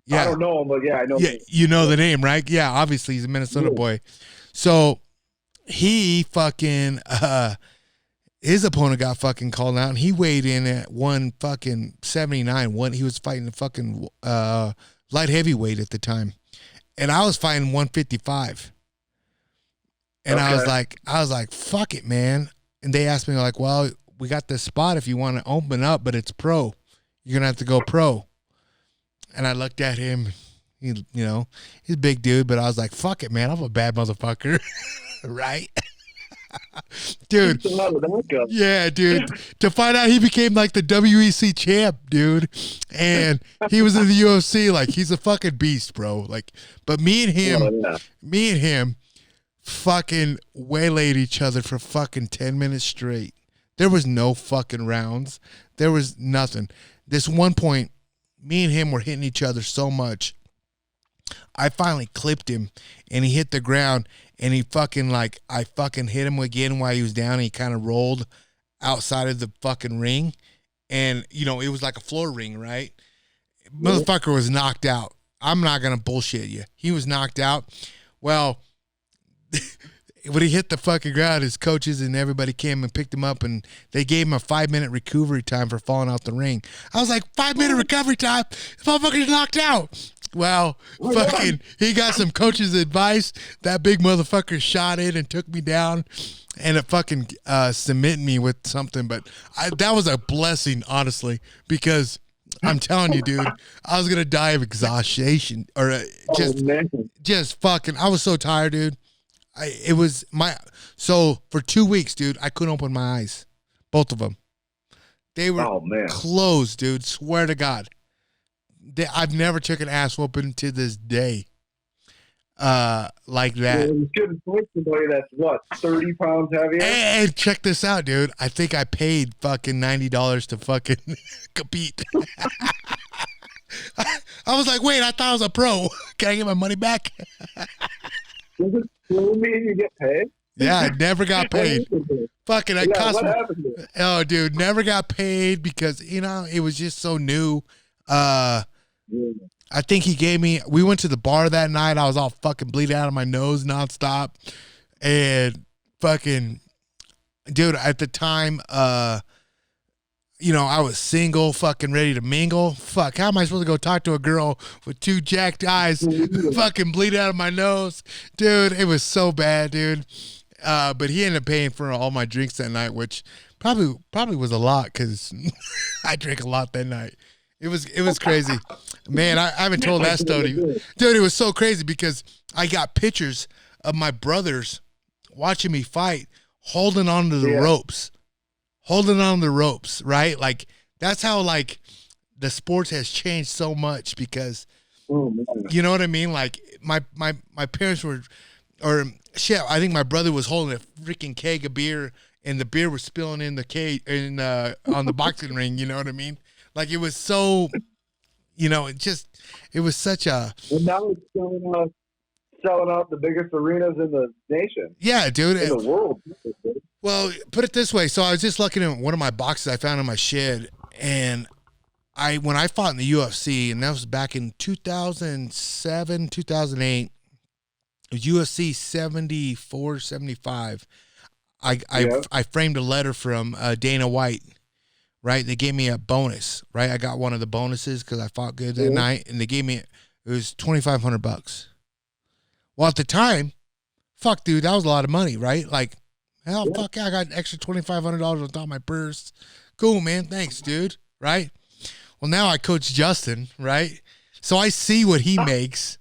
Yeah. I don't know him, but I know him. You know the name, right? Yeah, obviously he's a Minnesota boy. So he fucking his opponent got fucking called out, and he weighed in at 179. He was fighting the fucking light heavyweight at the time, and I was fighting 155. And I was like, fuck it, man. And they asked me, like, well, we got this spot if you want to open up, but it's pro. You're going to have to go pro. And I looked at him. He's a big dude, but I was like, fuck it, man. I'm a bad motherfucker. Right? Dude. Yeah, dude. To find out he became like the WEC champ, dude. And he was in the UFC. Like, he's a fucking beast, bro. Like, but me and him fucking waylaid each other for fucking 10 minutes straight. There was no fucking rounds. There was nothing. This one point, me and him were hitting each other so much. I finally clipped him, and he hit the ground, and he fucking I fucking hit him again while he was down, and he kind of rolled outside of the fucking ring. And, it was like a floor ring, right? Motherfucker was knocked out. I'm not going to bullshit you. He was knocked out. Well, when he hit the fucking ground, his coaches and everybody came and picked him up, and they gave him a 5-minute recovery time for falling out the ring. I was like, 5-minute recovery time? The motherfucker's knocked out. Well, fucking, he got some coach's advice. That big motherfucker shot in and took me down, and it fucking cemented me with something. But that was a blessing, honestly, because I'm telling you, dude, I was gonna die of exhaustion or just fucking. I was so tired, dude. So for 2 weeks, dude, I couldn't open my eyes. Both of them. They were closed, dude. Swear to God. I've never took an ass whooping to this day. Like that. Well, it's good to fight somebody that's 30 pounds heavier? And check this out, dude. I think I paid fucking $90 to fucking compete. I was like, wait, I thought I was a pro. Can I get my money back? Does it still mean you get paid? Yeah, I never got paid. Fucking, it cost me. Oh, dude, never got paid because, it was just so new. I think he gave me, we went to the bar that night. I was all fucking bleeding out of my nose nonstop. And fucking, dude, at the time, I was single, fucking ready to mingle. Fuck, how am I supposed to go talk to a girl with two jacked eyes, fucking bleed out of my nose? Dude, it was so bad, dude. But he ended up paying for all my drinks that night, which probably was a lot because I drank a lot that night. It was crazy. Man, I haven't told that story. Dude, it was so crazy because I got pictures of my brothers watching me fight, holding on to the ropes. Holding on to the ropes, right? Like, that's how, like, the sports has changed so much because, you know what I mean? Like, my parents were or shit, I think my brother was holding a freaking keg of beer, and the beer was spilling in the cage on the boxing ring. You know what I mean? Like it was so, it was such a. And now it's selling out the biggest arenas in the nation. Yeah, dude. In the world. Well, put it this way. So I was just looking at one of my boxes I found in my shed, and when I fought in the UFC, and that was back in 2007, 2008, it was UFC 74, 75. I framed a letter from Dana White, right? They gave me a bonus, right? I got one of the bonuses because I fought good that night, and they gave me, it was $2,500. Well, at the time, fuck, dude, that was a lot of money, right? Like, hell, fuck, I got an extra $2,500 on top of my purse. Cool, man. Thanks, dude. Right? Well, now I coach Justin, right? So I see what he makes.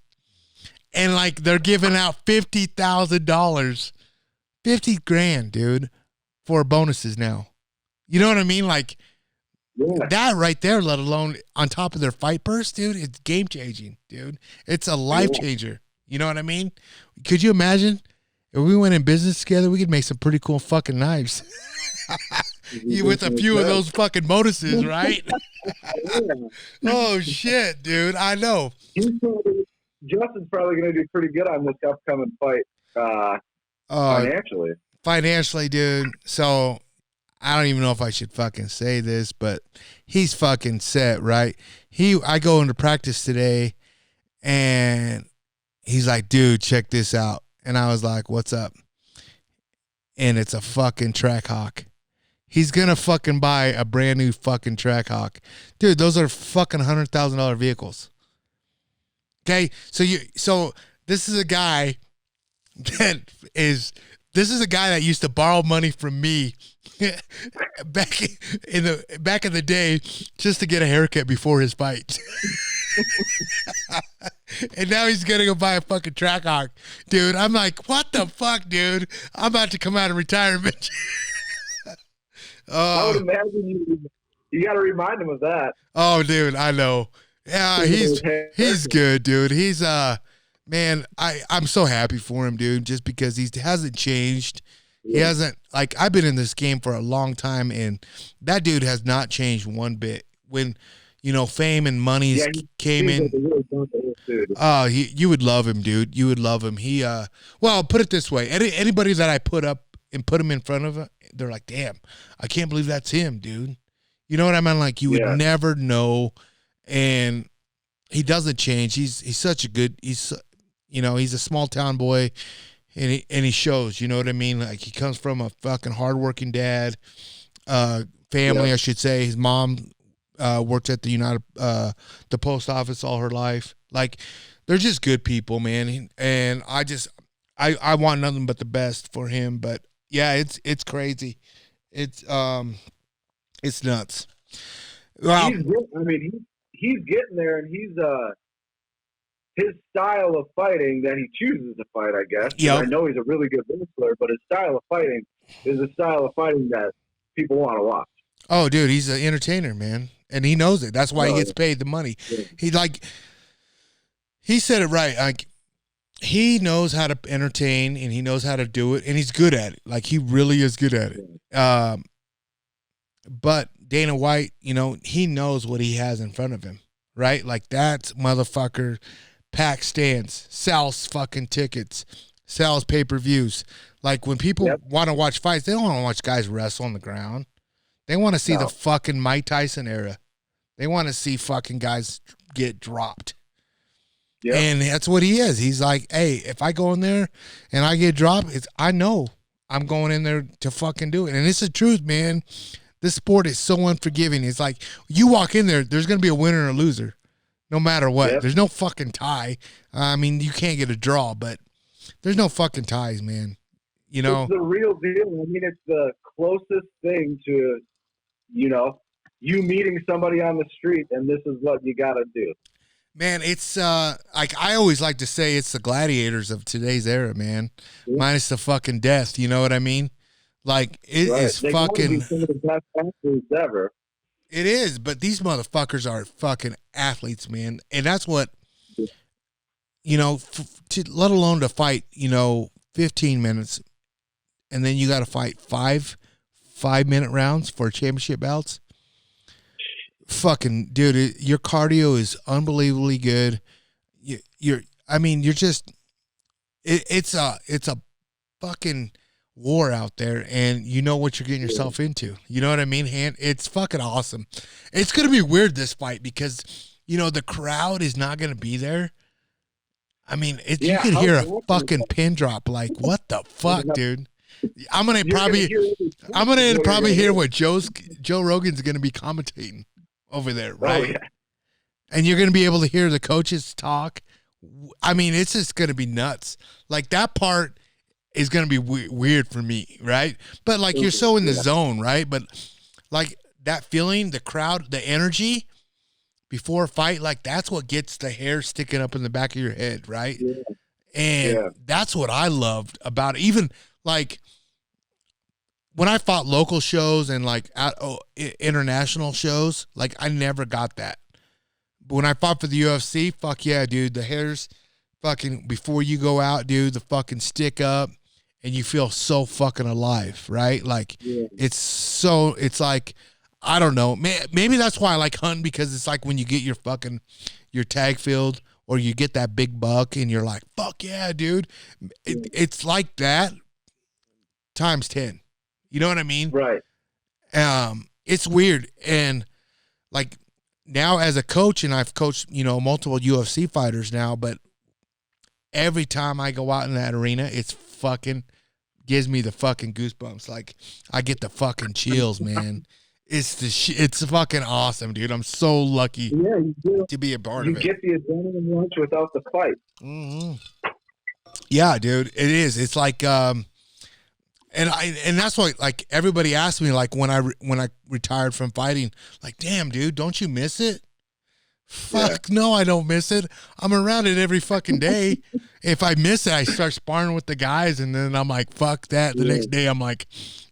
And, like, they're giving out $50,000. 50 grand, dude, for bonuses now. You know what I mean? Like, that right there, let alone on top of their fight purse, dude, it's game-changing, dude. It's a life changer. You know what I mean? Could you imagine if we went in business together? We could make some pretty cool fucking knives with a few of those fucking bonuses, right? Oh shit, dude! I know. Justin's probably going to do pretty good on this upcoming fight financially. Financially, dude. So I don't even know if I should fucking say this, but he's fucking set, right? I go into practice today, and he's like, dude, check this out. And I was like, what's up? And it's a fucking Trackhawk. He's going to fucking buy a brand new fucking Trackhawk. Dude, those are fucking $100,000 vehicles. Okay? So this is a guy this is a guy that used to borrow money from me back in the day just to get a haircut before his fight. And now he's gonna go buy a fucking Trackhawk. Dude, I'm like, what the fuck, dude? I'm about to come out of retirement. I would imagine you got to remind him of that. Oh, dude, I know. Yeah, he's good, dude. He's man, I'm so happy for him, dude, just because he hasn't changed. He hasn't, like, I've been in this game for a long time, and that dude has not changed one bit. When, fame and money came in. You would love him, dude. You would love him. Well, put it this way. Anybody that I put up and put him in front of, they're like, damn, I can't believe that's him, dude. You know what I mean? Like, you would never know, and he doesn't change. He's such a good, he's a small town boy, and he shows, you know what I mean? Like, he comes from a fucking hardworking dad, family, I should say. His mom worked at the post office all her life. Like, they're just good people, man. And I want nothing but the best for him. But yeah, it's crazy. It's nuts. Well, he's getting there, and he's his style of fighting that he chooses to fight, I guess. Yep. I know he's a really good wrestler, but his style of fighting is a style of fighting that people want to watch. Oh, dude, he's an entertainer, man, and he knows it. That's why he gets paid the money. Yeah. He said it right. Like, he knows how to entertain, and he knows how to do it, and he's good at it. Like, he really is good at it. But Dana White, he knows what he has in front of him, right? Like, that motherfucker packs stands, sells fucking tickets, sells pay-per-views. Like, when people want to watch fights, they don't want to watch guys wrestle on the ground. They want to see the fucking Mike Tyson era. They want to see fucking guys get dropped. Yep. And that's what he is. He's like, hey, if I go in there and I get dropped, I know I'm going in there to fucking do it. And it's the truth, man. This sport is so unforgiving. It's like, you walk in there, there's going to be a winner and a loser, no matter what. Yep. There's no fucking tie. I mean, you can't get a draw, but there's no fucking ties, man. It's the real deal. I mean, it's the closest thing to, you meeting somebody on the street, and this is what you got to do. Man, it's like, I always like to say it's the Gladiators of today's era, man. Yeah. Minus the fucking death, you know what I mean? Like, it is fucking. Some of the best athletes ever. It is, but these motherfuckers are fucking athletes, man, and that's what, let alone to fight, 15 minutes, and then you got to fight 5-minute rounds for championship belts. Fucking dude, your cardio is unbelievably good. You're just, it's a fucking war out there, and you know what you're getting yourself into. You know what I mean? It's fucking awesome. It's gonna be weird, this fight, because the crowd is not gonna be there. I mean, you can hear a fucking pin drop. Like, what the fuck, dude? I'm gonna probably hear what Joe Rogan's gonna be commentating over there, right? Oh, yeah. And you're gonna be able to hear the coaches talk. I mean, it's just gonna be nuts. Like, that part is gonna be weird for me, right? But like, you're so in the zone, right? But like that feeling, the crowd, the energy before a fight, like, that's what gets the hair sticking up in the back of your head, right? Yeah. And that's what I loved about it. Even like when I fought local shows and like international shows, like, I never got that. But when I fought for the UFC, fuck yeah, dude, the hairs fucking, before you go out, dude, the fucking stick up, and you feel so fucking alive, right? Like, it's like, I don't know, maybe that's why I like hunting, because it's like when you get your tag filled, or you get that big buck and you're like, fuck yeah, dude. It's like that times 10. You know what I mean? Right. It's weird. And like, now as a coach, and I've coached, multiple UFC fighters now, but every time I go out in that arena, it's fucking gives me the fucking goosebumps. Like, I get the fucking chills, man. It's fucking awesome, dude. I'm so lucky to be a part of it. You get the adrenaline rush without the fight. Mm-hmm. Yeah, dude, it is. It's like, and that's why, like, everybody asked me, like, when I retired from fighting, like, damn, dude, don't you miss it? Fuck, no, I don't miss it. I'm around it every fucking day. If I miss it, I start sparring with the guys, and then I'm like, fuck that. The next day, I'm like,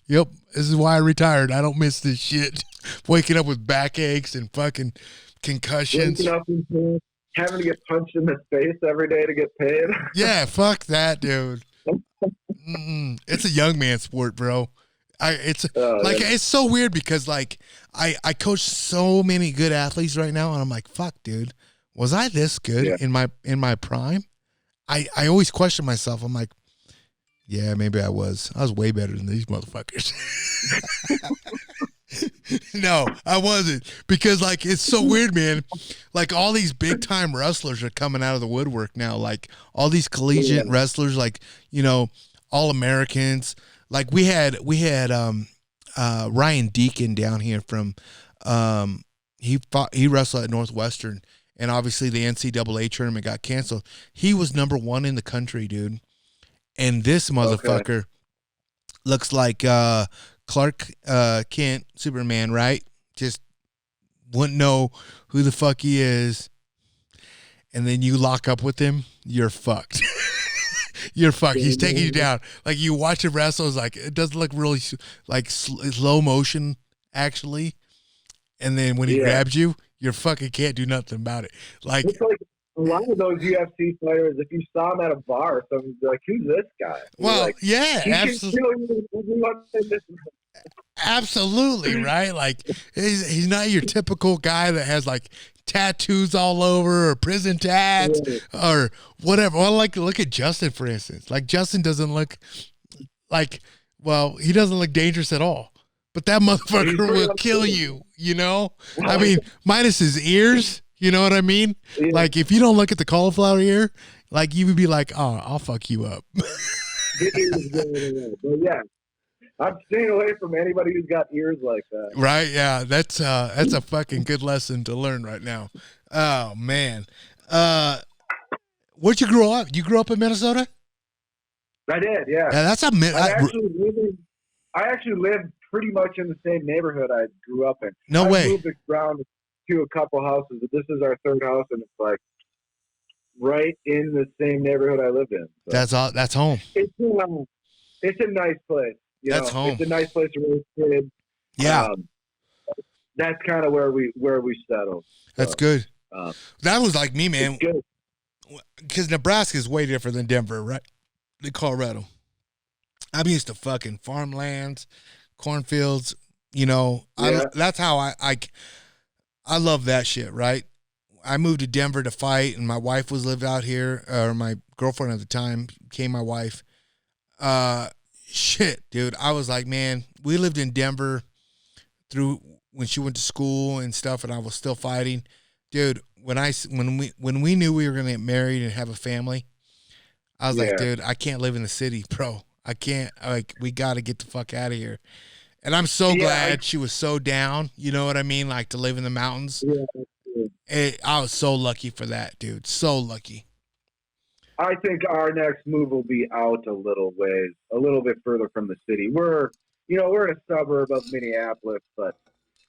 yep, this is why I retired. I don't miss this shit. Waking up with backaches and fucking concussions. Waking up and having to get punched in the face every day to get paid. Yeah, fuck that, dude. It's a young man sport, bro. It's so weird, because like I coach so many good athletes right now, and I'm like, fuck, dude, was I this good in my prime? I always question myself. I'm like, yeah, maybe I was. I was way better than these motherfuckers. No, I wasn't, because like, it's so weird, man. Like, all these big time wrestlers are coming out of the woodwork now. Like, all these collegiate wrestlers, like, all Americans. Like, we had Ryan Deacon down here from he wrestled at Northwestern, and obviously the NCAA tournament got canceled. He was number 1 in the country, dude. And this motherfucker looks like Clark Kent, Superman, right? Just wouldn't know who the fuck he is. And then you lock up with him, you're fucked. You're fucked. He's taking you down. Like, you watch him wrestle, it's like, it doesn't look really like slow motion, actually. And then when he grabs you, you fucking can't do nothing about it. Like, it's like a lot of those UFC players, if you saw them at a bar, someone's like, who's this guy? Well, like, yeah, absolutely, right? Like, he's not your typical guy that has like tattoos all over, or prison tats, or whatever. Well, like, look at Justin, for instance. Like, Justin doesn't look like, well, he doesn't look dangerous at all. But that motherfucker will kill you, I mean, minus his ears, you know what I mean? Yeah. Like, if you don't look at the cauliflower ear, like, you would be like, oh, I'll fuck you up. But yeah, I'm staying away from anybody who's got ears like that. Right? Yeah, that's a fucking good lesson to learn right now. Oh man, where'd you grow up? You grew up in Minnesota? I did. Yeah. Yeah, that's I actually lived pretty much in the same neighborhood I grew up in. No way. I moved around to a couple houses, but this is our third house, and it's like right in the same neighborhood I lived in. So. That's home. It's a nice place. That's home. It's a nice place to raise kids. Yeah. That's kind of where we settled. That's good. That was like me, man. because Nebraska is way different than Denver, right? Than Colorado. I'm used to fucking farmlands, cornfields. You know, Yeah. that's how I love that shit, right? I moved to Denver to fight, and my wife was lived out here, or my girlfriend at the time became my wife. Shit, dude. I was like, man, we lived in Denver through when she went to school and stuff, and I was still fighting, dude. When we knew we were gonna get married and have a family, I was like, Yeah. dude, I can't live in the city, bro. I can't. Like, we got to get the fuck out of here. And I'm so glad she was so down. You know what I mean? Like to live in the mountains. Yeah. I was so lucky for that, dude. So lucky. I think our next move will be out a little ways, a little bit further from the city. We're in a suburb of Minneapolis, but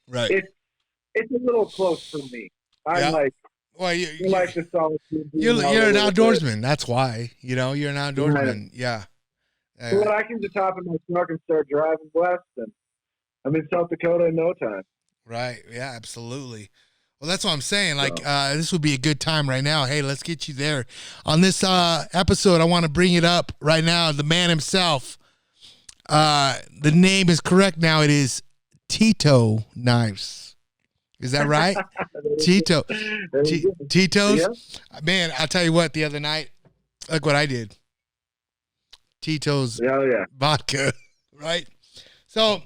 right, it's a little close for me. I like the solitude. You're an outdoorsman. That's why. You know, you're an outdoorsman. Yeah. But I can just hop in my truck and start driving west, and I'm in South Dakota in no time. Right. Yeah, absolutely. Well, that's what I'm saying. Like, this would be a good time right now. Hey, let's get you there. On this episode, I want to bring it up right now. The man himself. The name is correct now. It is Tyto Knives. Is that right? Tyto. Tito's? Yeah. Man, I'll tell you what, the other night, look what I did. Tito's vodka, right? So,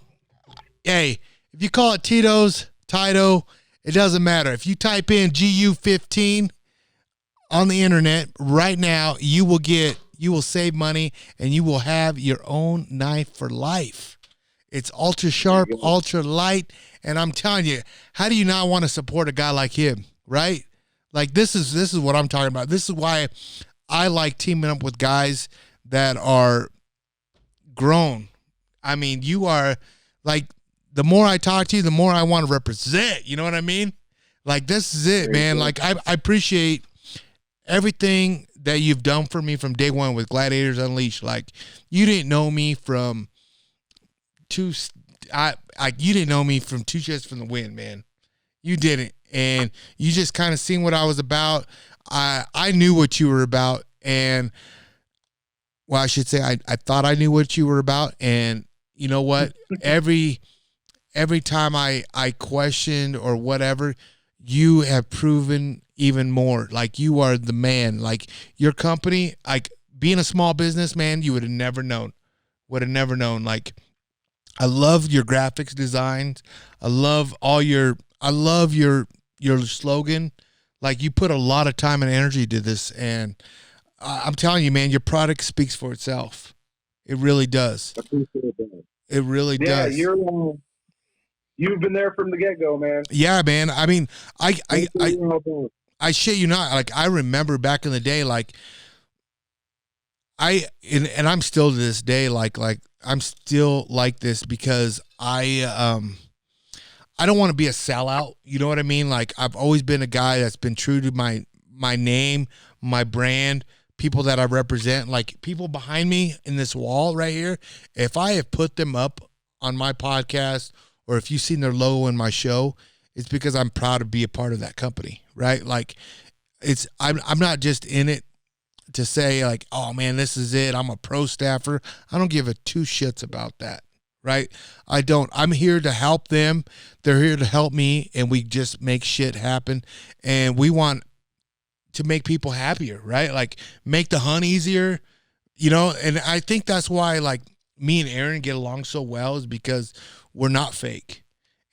hey, if you call it Tito's, Tyto, it doesn't matter. If you type in GU15 on the internet right now, you will save money and you will have your own knife for life. It's ultra sharp, ultra light, and I'm telling you, how do you not want to support a guy like him, right? Like this is what I'm talking about. This is why I like teaming up with guys that are grown. I mean, you are like, the more I talk to you, the more I want to represent. You know what I mean? Like, this is it, man. Like, I appreciate everything that you've done for me from day one with Gladiators Unleashed. Like, you didn't know me from two shits from the wind, man. You didn't. And you just kind of seen what I was about. I knew what you were about. And, well, I should say I thought I knew what you were about. And you know what? Every time I questioned or whatever, you have proven even more. Like, you are the man. Like, your company, like, being a small business, man, you would have never known. Like, I love your graphics designs. I love your slogan. Like, you put a lot of time and energy to this, and I'm telling you, man, your product speaks for itself. It really does. It really does. Yeah, you've been there from the get-go, man. Yeah, man. I mean, I shit you not. Like, I remember back in the day, like, and I'm still to this day, like I'm still like this because I don't want to be a sellout. You know what I mean? Like, I've always been a guy that's been true to my name, my brand, people that I represent, like people behind me in this wall right here. If I have put them up on my podcast, or if you've seen their logo in my show, it's because I'm proud to be a part of that company, right? Like, I'm not just in it to say like, oh man, this is it. I'm a pro staffer. I don't give a two shits about that. Right? I don't. I'm here to help them. They're here to help me, and we just make shit happen. And we want to make people happier, right? Like, make the hunt easier, you know? And I think that's why, like, me and Aaron get along so well, is because we're not fake.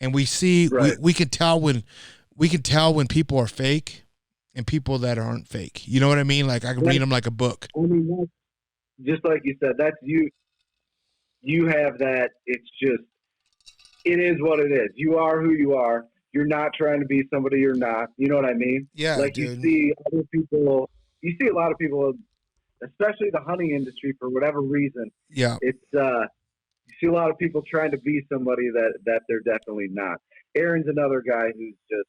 And we see, right. we can tell when people are fake and people that aren't fake. You know what I mean? Like, I can read them like a book. I mean, just like you said, that's you. You have that. It's just, it is what it is. You are who you are. You're not trying to be somebody you're not. You know what I mean? Yeah. Like, dude. You see other people, you see a lot of people, especially the hunting industry, for whatever reason. Yeah. It's, you see a lot of people trying to be somebody that they're definitely not. Aaron's another guy who's just,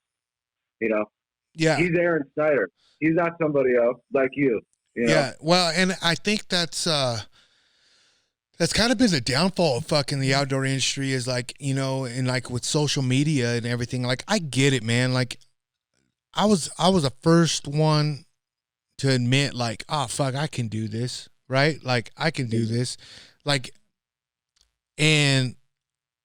you know, yeah, he's Aaron Snyder. He's not somebody else like you. You know? Yeah. Well, and I think that's kind of been the downfall of fucking the outdoor industry, is like, you know, and like with social media and everything. Like, I get it, man. Like, I was the first one to admit like, oh fuck, I can do this, right? Like I can do this, like, and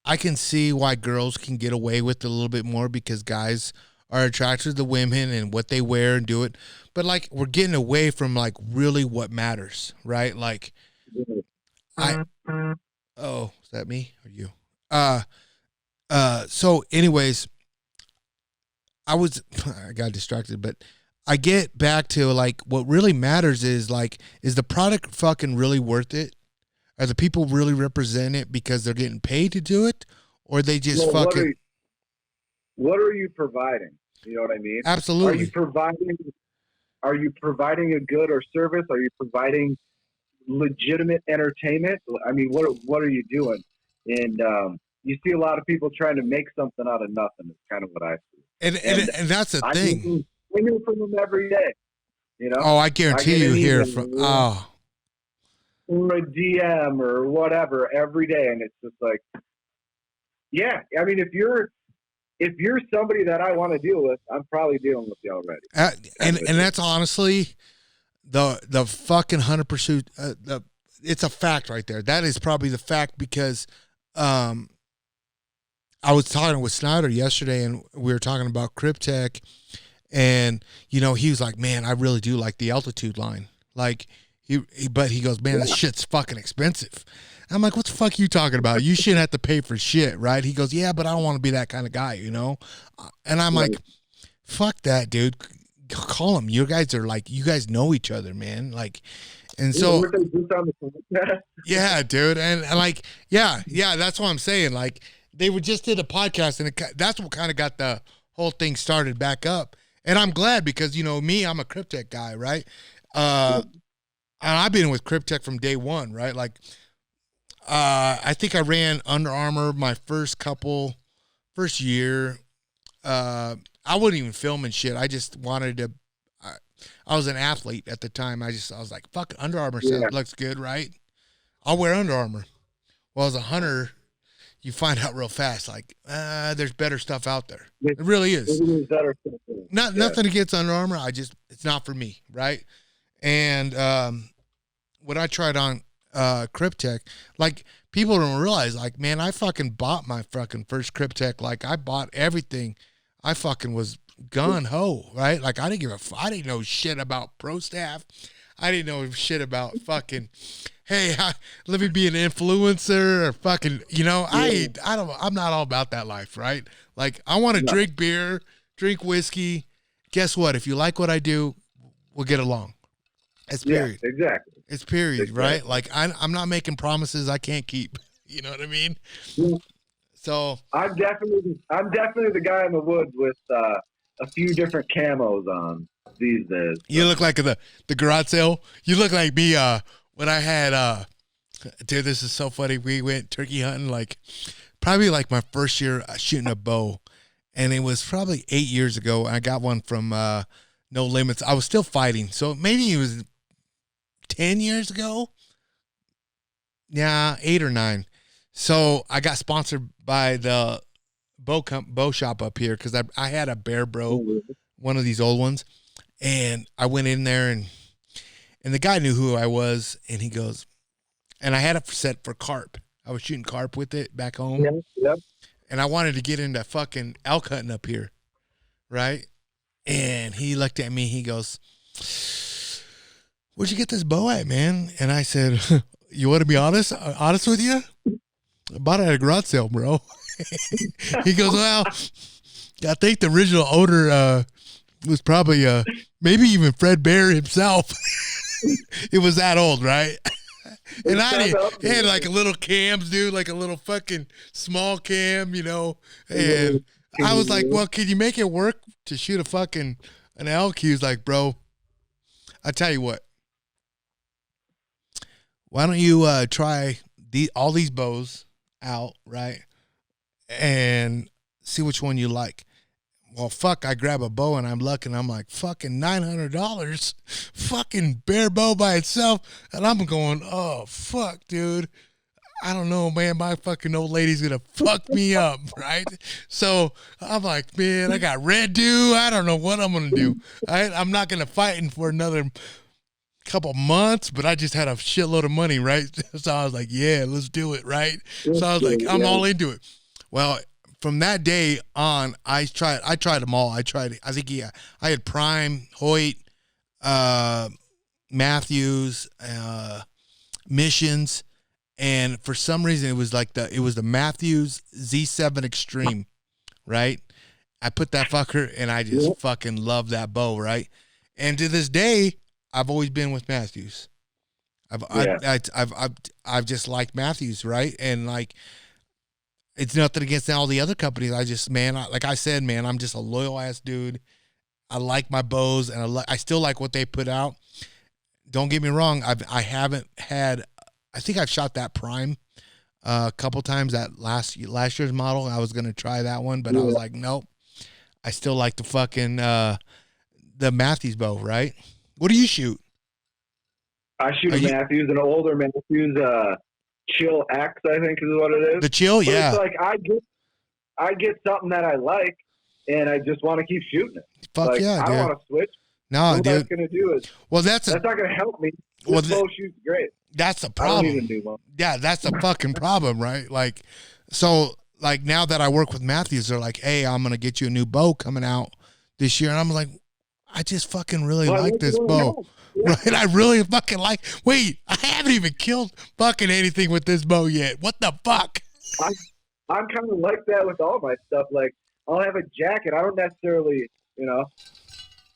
I can see why girls can get away with it a little bit more because guys are attracted to women and what they wear and do it. But like we're getting away from like really what matters, right? Like I oh, is that me or you? So anyways, I got distracted, but I get back to like what really matters is like, is the product fucking really worth it? Are the people really represent it because they're getting paid to do it, or they just fucking? What are you providing? You know what I mean? Absolutely. Are you providing a good or service? Are you providing legitimate entertainment? I mean, what are you doing? And you see a lot of people trying to make something out of nothing. It's kind of what I see. And that's the thing. I hear from them every day. You know? Oh, I guarantee you hear from or a DM or whatever every day, and it's just like, yeah. I mean, if you're somebody that I want to deal with, I'm probably dealing with you already. And that's honestly the fucking 100%. It's a fact right there. That is probably the fact because I was talking with Snyder yesterday, and we were talking about Cryptech, and you know he was like, "Man, I really do like the Altitude line." Like but he goes, "Man, this shit's fucking expensive." I'm like, "What the fuck are you talking about? You shouldn't have to pay for shit, right?" He goes, "Yeah, but I don't want to be that kind of guy, you know." And I'm like, "Fuck that, dude. Call him. You guys are like, you guys know each other, man." Like, and so, yeah, dude, and like, yeah, that's what I'm saying. Like, they just did a podcast, and that's what kind of got the whole thing started back up. And I'm glad because you know me, I'm a Cryptech guy, right? And I've been with Cryptech from day one, right? Like, I think I ran Under Armour my first year. I wasn't even filming shit. I just wanted to. I was an athlete at the time. I was like, fuck, Under Armour looks good, right? I'll wear Under Armour. Well, as a hunter, you find out real fast, like, there's better stuff out there. It really is. Nothing against Under Armour. It's not for me, right? And when I tried on Cryptech, like people don't realize, like, man, I fucking bought my fucking first Cryptech. Like I bought everything. I fucking was gun ho, right? Like I didn't know shit about Pro Staff. I didn't know shit about fucking, hey, let me be an influencer or fucking, you know, I'm not all about that life, right? Like I want to drink beer, drink whiskey. Guess what? If you like what I do, we'll get along. It's period. Yeah, exactly. It's period, right? Like I'm not making promises I can't keep. You know what I mean? Yeah. So I'm definitely the guy in the woods with a few different camos on these days. So. You look like the garage sale. You look like me when I had dude, this is so funny. We went turkey hunting like probably like my first year shooting a bow, and it was probably 8 years ago. I got one from No Limits. I was still fighting, so maybe it was 10 years ago. Yeah, 8 or 9. So I got sponsored by the bow shop up here because I had a Bear Bro, one of these old ones, and I went in there and the guy knew who I was, and he goes, and I had it set for carp. I was shooting carp with it back home, and I wanted to get into fucking elk hunting up here, right? And he looked at me, he goes, "Where'd you get this bow at, man?" And I said, "You want to be honest with you? I bought it at a garage sale, bro." He goes, "Well, I think the original owner was probably maybe even Fred Bear himself." It was that old, right? And it had like a little cams, dude, like a little fucking small cam, you know. And I was like, "Well, can you make it work to shoot an elk?" He was like, "Bro, I tell you what. Why don't you try all these bows out, right? And see which one you like." Well, fuck, I grab a bow and I'm looking. I'm like, fucking $900, fucking Bear bow by itself. And I'm going, oh, fuck, dude. I don't know, man. My fucking old lady's gonna fuck me up, right? So I'm like, man, I got red dew. I don't know what I'm gonna do. I'm not gonna fight in for another couple months, but I just had a shitload of money, right? So I was like, yeah, let's do it, right? So I was like, I'm all into it. Well, from that day on, I tried them all. I think I had Prime, Hoyt, Matthews, Missions, and for some reason it was the Matthews Z7 Extreme, right? I put that fucker and I just fucking love that bow, right? And to this day, I've always been with Matthews. I've just liked Matthews, right? And like, it's nothing against all the other companies. I just, man, like I said, man, I'm just a loyal ass dude. I like my bows, and I still like what they put out. Don't get me wrong. I haven't had. I think I've shot that Prime a couple times. That last year's model. I was gonna try that one, but I was like, nope. I still like the fucking the Matthews bow, right? What do you shoot? I shoot a Matthews, an older Matthews, Chill X, I think is what it is. The Chill, but yeah. It's like I get something that I like, and I just want to keep shooting it. Fuck like, yeah, I don't want to switch. No, all dude. That's gonna do is that's not gonna help me. This bow shoots great. That's the problem. I don't even do one. Yeah, that's the fucking problem, right? Like, so like now that I work with Matthews, they're like, hey, I'm gonna get you a new bow coming out this year, and I'm like, I just fucking really like this bow. Yeah. Right? I really fucking like. Wait, I haven't even killed fucking anything with this bow yet. What the fuck? I'm kind of like that with all my stuff. Like, I'll have a jacket. I don't necessarily,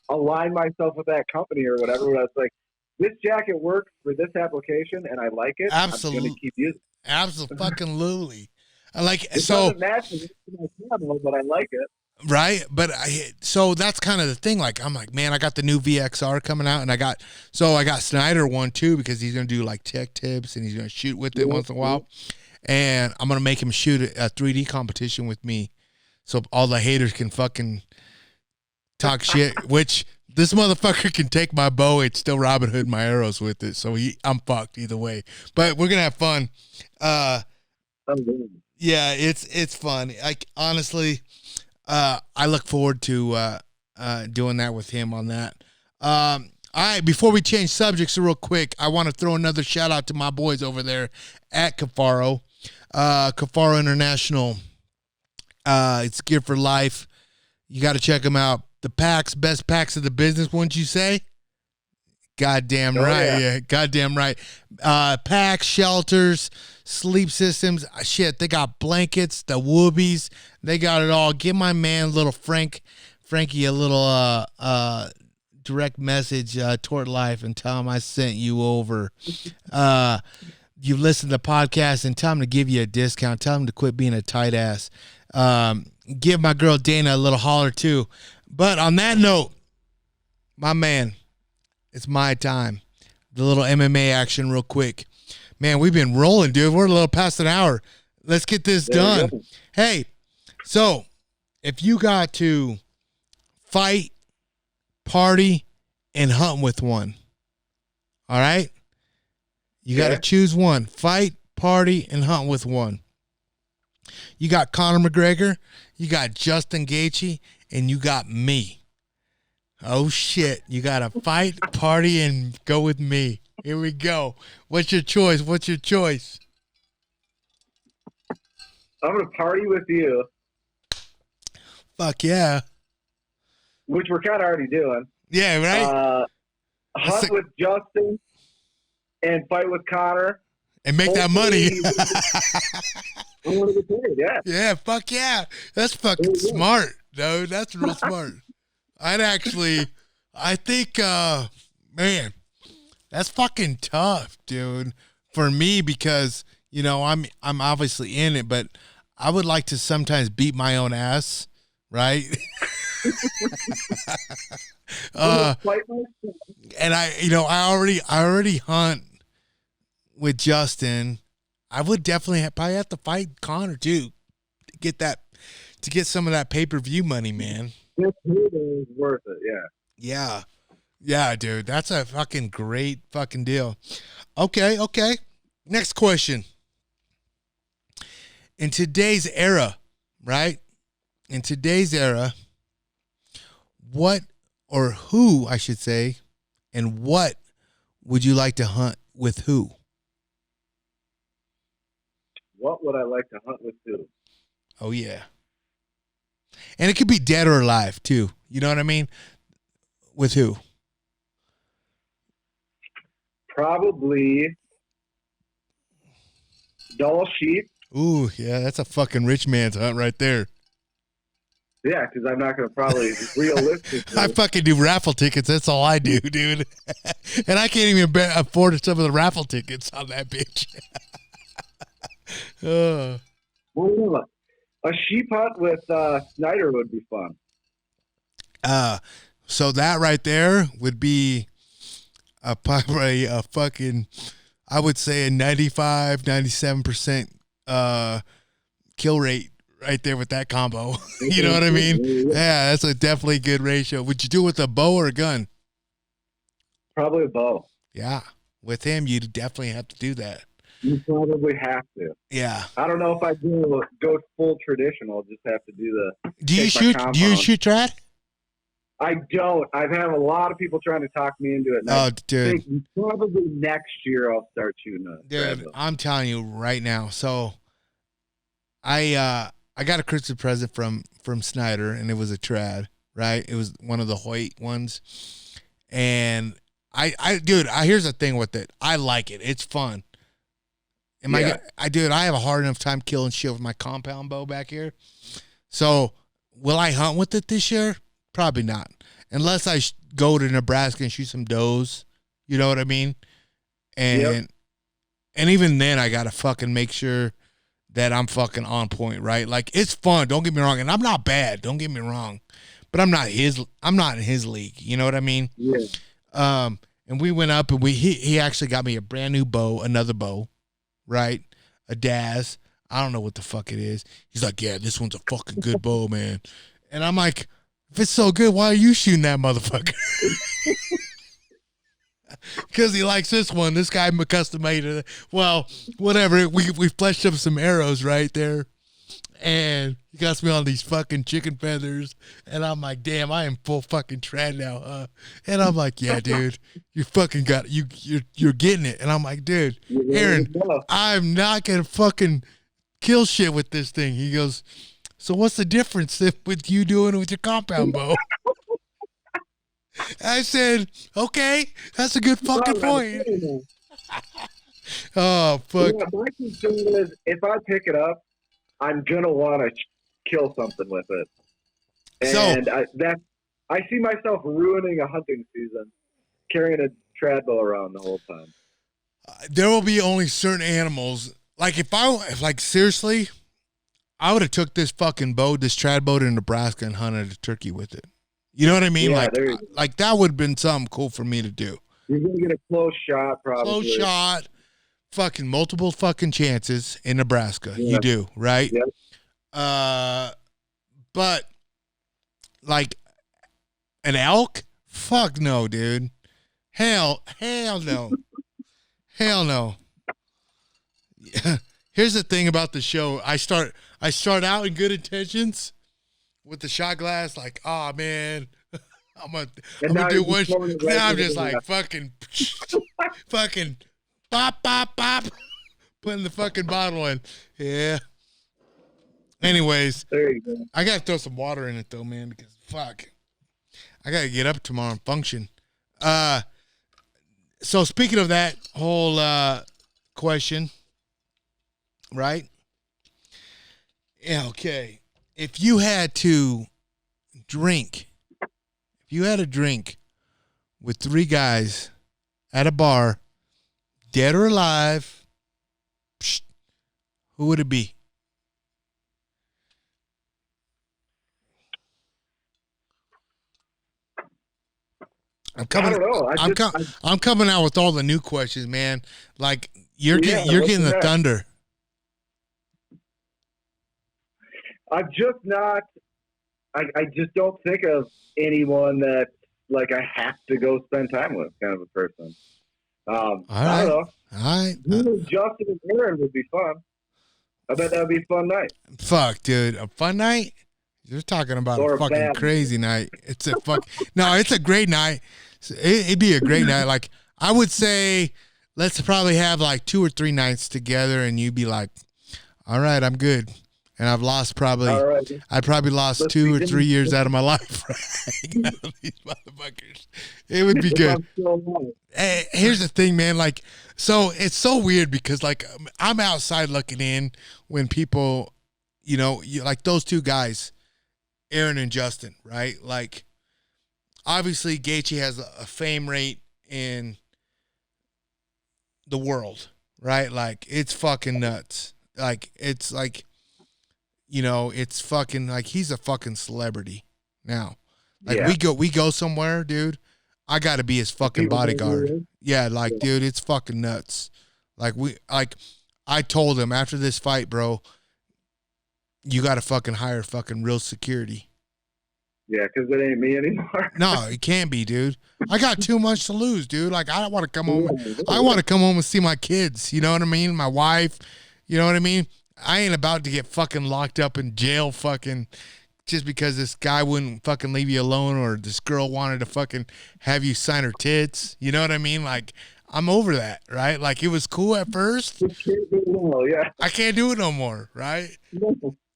align myself with that company or whatever. But I was like, this jacket works for this application, and I like it. Absolutely, I'm going to keep using it. Absolutely. I like it. It doesn't match my channel, but I like it. Right, but so that's kind of the thing. Like, I'm like, man, I got the new VXR coming out, and I got Snyder one too, because he's gonna do like tech tips and he's gonna shoot with it once in a while, and I'm gonna make him shoot a 3D competition with me, so all the haters can fucking talk shit. Which this motherfucker can take my bow and still Robin Hood my arrows with it, so I'm fucked either way. But we're gonna have fun. Yeah, it's fun. Like, honestly. I look forward to doing that with him on that. All right, before we change subjects real quick, I want to throw another shout out to my boys over there at Cafaro. Cafaro International. It's gear for life. You got to check them out. The packs, best packs of the business, wouldn't you say? Goddamn right. Yeah, goddamn right. Packs, shelters, sleep systems. Shit, they got blankets, the whoobies. They got it all. Give my man, little Frankie, a little direct message, toward life, and tell him I sent you over. You listen to the podcast and tell him to give you a discount. Tell him to quit being a tight ass. Give my girl Dana a little holler too. But on that note, my man, it's my time. The little MMA action real quick. Man, we've been rolling, dude. We're a little past an hour. Let's get this done. Hey, so if you got to fight, party, and hunt with one, all right? You got to choose one. Fight, party, and hunt with one. You got Conor McGregor, you got Justin Gaethje, and you got me. Oh, shit. You got to fight, party, and go with me. Here we go. What's your choice? I'm going to party with you. Fuck yeah. Which we're kind of already doing. Yeah, right? Hunt with Justin and fight with Conor. And make that money. I want to get paid, yeah. Yeah, fuck yeah. That's fucking smart, dude. That's real smart. I think, man, that's fucking tough, dude, for me, because, I'm obviously in it, but I would like to sometimes beat my own ass, right? And I already hunt with Justin. I would definitely probably have to fight Conor too to get some of that pay-per-view money, man. This is worth it, yeah. Yeah, dude. That's a fucking great fucking deal. Okay. Next question. in today's era, right? In today's era, what or who, I should say, and what would you like to hunt with who? What would I like to hunt with who? Oh, yeah. And it could be dead or alive, too. You know what I mean? With who? Probably Doll sheep. Ooh, yeah, that's a fucking rich man's hunt right there. Yeah, because I'm not going to probably realistically. I fucking do raffle tickets. That's all I do, dude. And I can't even afford some of the raffle tickets on that bitch. A sheep hunt with Snyder would be fun. So that right there would be probably a fucking, I would say a 95, 97% kill rate right there with that combo. You know what I mean? Yeah, that's a definitely good ratio. Would you do it with a bow or a gun? Probably a bow. Yeah. With him, you'd definitely have to do that. You probably have to. Yeah. I don't know if I go full traditional. Just have to do the. Do you shoot trad? I don't. I've had a lot of people trying to talk me into it. Oh, dude. Probably next year I'll start shooting it. Dude, I'm telling you right now. So, I got a Christmas present from Snyder, and it was a trad, right? It was one of the Hoyt ones, and dude, here's the thing with it. I like it. It's fun. I have a hard enough time killing shit with my compound bow back here. So, will I hunt with it this year? Probably not. Unless I go to Nebraska and shoot some does. You know what I mean? And even then, I got to fucking make sure that I'm fucking on point, right? Like, it's fun. Don't get me wrong. And I'm not bad. Don't get me wrong. But I'm not in his league. You know what I mean? Yeah. And we went up and he actually got me a brand new bow, another bow, right? A Daz. I don't know what the fuck it is. He's like, yeah, this one's a fucking good bow, man. And I'm like, if it's so good, why are you shooting that motherfucker? Because he likes this one. This guy custom made it. Well, whatever. We fleshed up some arrows right there. And he got me on these fucking chicken feathers. And I'm like, damn, I am full fucking trad now. And I'm like, yeah, dude, you fucking got it. You're getting it. And I'm like, dude, Aaron, I'm not going to fucking kill shit with this thing. He goes, so what's the difference with you doing it with your compound bow? I said, okay, that's a good fucking point. Oh, fuck. Yeah, my concern is if I pick it up, I'm going to want to kill something with it. And I see myself ruining a hunting season, carrying a trad bow around the whole time. There will be only certain animals. Like, seriously, I would have took this fucking bow, this trad bow to Nebraska and hunted a turkey with it. You know what I mean? Yeah, like that would have been something cool for me to do. You're going to get a close shot, probably. Close shot, fucking multiple fucking chances in Nebraska. Yeah. You do, right? Yep. But, like, an elk? Fuck no, dude. Hell no. Hell no. Here's the thing about the show. I start out in good intentions with the shot glass, like, oh man, I'm gonna do one. Now I'm just like fucking pop, putting the fucking bottle in. Yeah. Anyways, there you go. I gotta throw some water in it though, man, because fuck, I gotta get up tomorrow and function. So speaking of that whole question, right? Yeah. Okay. If you had a drink with three guys at a bar, dead or alive, who would it be? I don't know. I'm coming out with all the new questions, man. Like you're getting the thunder. I'm just not. I just don't think of anyone that like I have to go spend time with, kind of a person. I don't know. All right. Justin and Aaron would be fun. I bet that'd be a fun night. Fuck, dude. A fun night? You're talking about Or a a fucking bad crazy night. It's a fuck. No, it's a great night. It'd be a great night. Like, I would say, let's probably have like 2 or 3 nights together, and you'd be like, all right, I'm good. And I've lost All right. I probably lost Let's 2 or begin. 3 years out of my life. Right? These motherfuckers. It would be If good. I'm still alive. Hey, here's the thing, man. Like, so it's so weird because, like, I'm outside looking in when people, like those 2 guys, Aaron and Justin, right? Like, obviously, Gaethje has a fame rate in the world, right? Like, it's fucking nuts. Like, it's like, it's fucking like he's a fucking celebrity now. Like, Yeah. we go somewhere, dude. I got to be his fucking People know who he bodyguard. is. Yeah, like, Yeah. dude, it's fucking nuts. Like, I told him after this fight, bro, you got to fucking hire fucking real security. Yeah, because it ain't me anymore. No, it can't be, dude. I got too much to lose, dude. Like, I want to come home. I want to come home and see my kids. You know what I mean? My wife. You know what I mean? I ain't about to get fucking locked up in jail fucking just because this guy wouldn't fucking leave you alone or this girl wanted to fucking have you sign her tits. You know what I mean? Like, I'm over that, right? Like, it was cool at first. Yeah. I can't do it no more, right?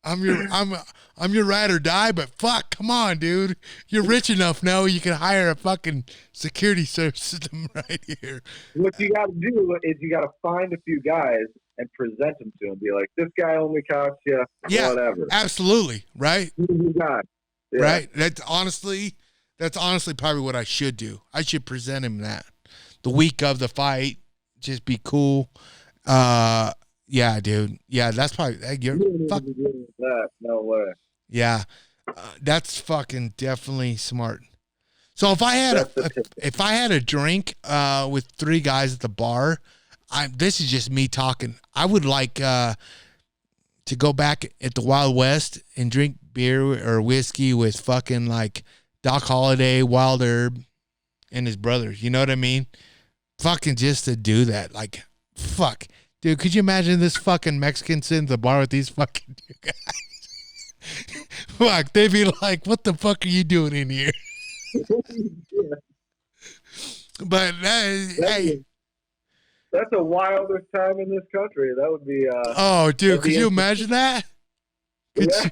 I'm your ride or die, but fuck, come on, dude. You're rich enough now you can hire a fucking security system right here. What you got to do is you got to find a few guys and present them to them. Be like, this guy only costs you whatever. Absolutely, right? Who's the guy? Yeah. Right. That's honestly probably what I should do. I should present him that the week of the fight. Just be cool. Yeah, dude. Yeah, that's probably you're fuck. That. No way. Yeah, that's fucking definitely smart. So if I had a drink with 3 guys at the bar, this is just me talking. I would like to go back at the Wild West and drink beer or whiskey with fucking like Doc Holliday, Wild Herb, and his brothers. You know what I mean? Fucking just to do that. Like, fuck. Dude, could you imagine this fucking Mexican sitting at the bar with these fucking 2 guys? Fuck, they'd be like, what the fuck are you doing in here? But, hey. That's a wildest time in this country. That would be. Oh, dude, could you imagine that? Yeah.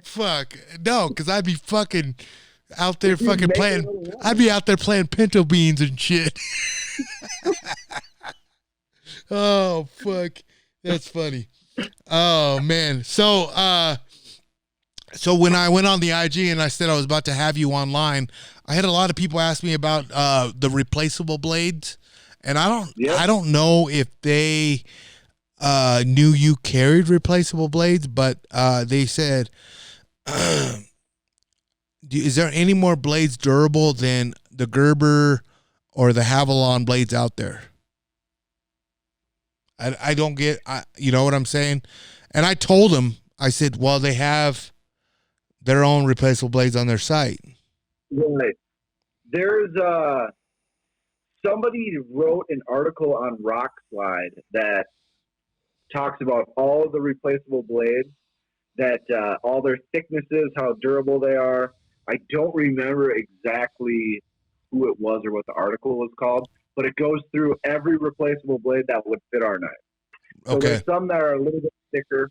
Fuck. No, because I'd be fucking out there fucking playing. I'd be out there playing pinto beans and shit. Oh, fuck. That's funny. Oh, man. So when I went on the IG and I said I was about to have you online, I had a lot of people ask me about the replaceable blades. And I don't know if they knew you carried replaceable blades, but they said, is there any more blades durable than the Gerber or the Havalon blades out there? I don't get, you know what I'm saying? And I told them, I said, well, they have their own replaceable blades on their site. Right. There's somebody wrote an article on Rock Slide that talks about all the replaceable blades, that all their thicknesses, how durable they are. I don't remember exactly who it was or what the article was called, but it goes through every replaceable blade that would fit our knife. So Okay. there's some that are a little bit thicker,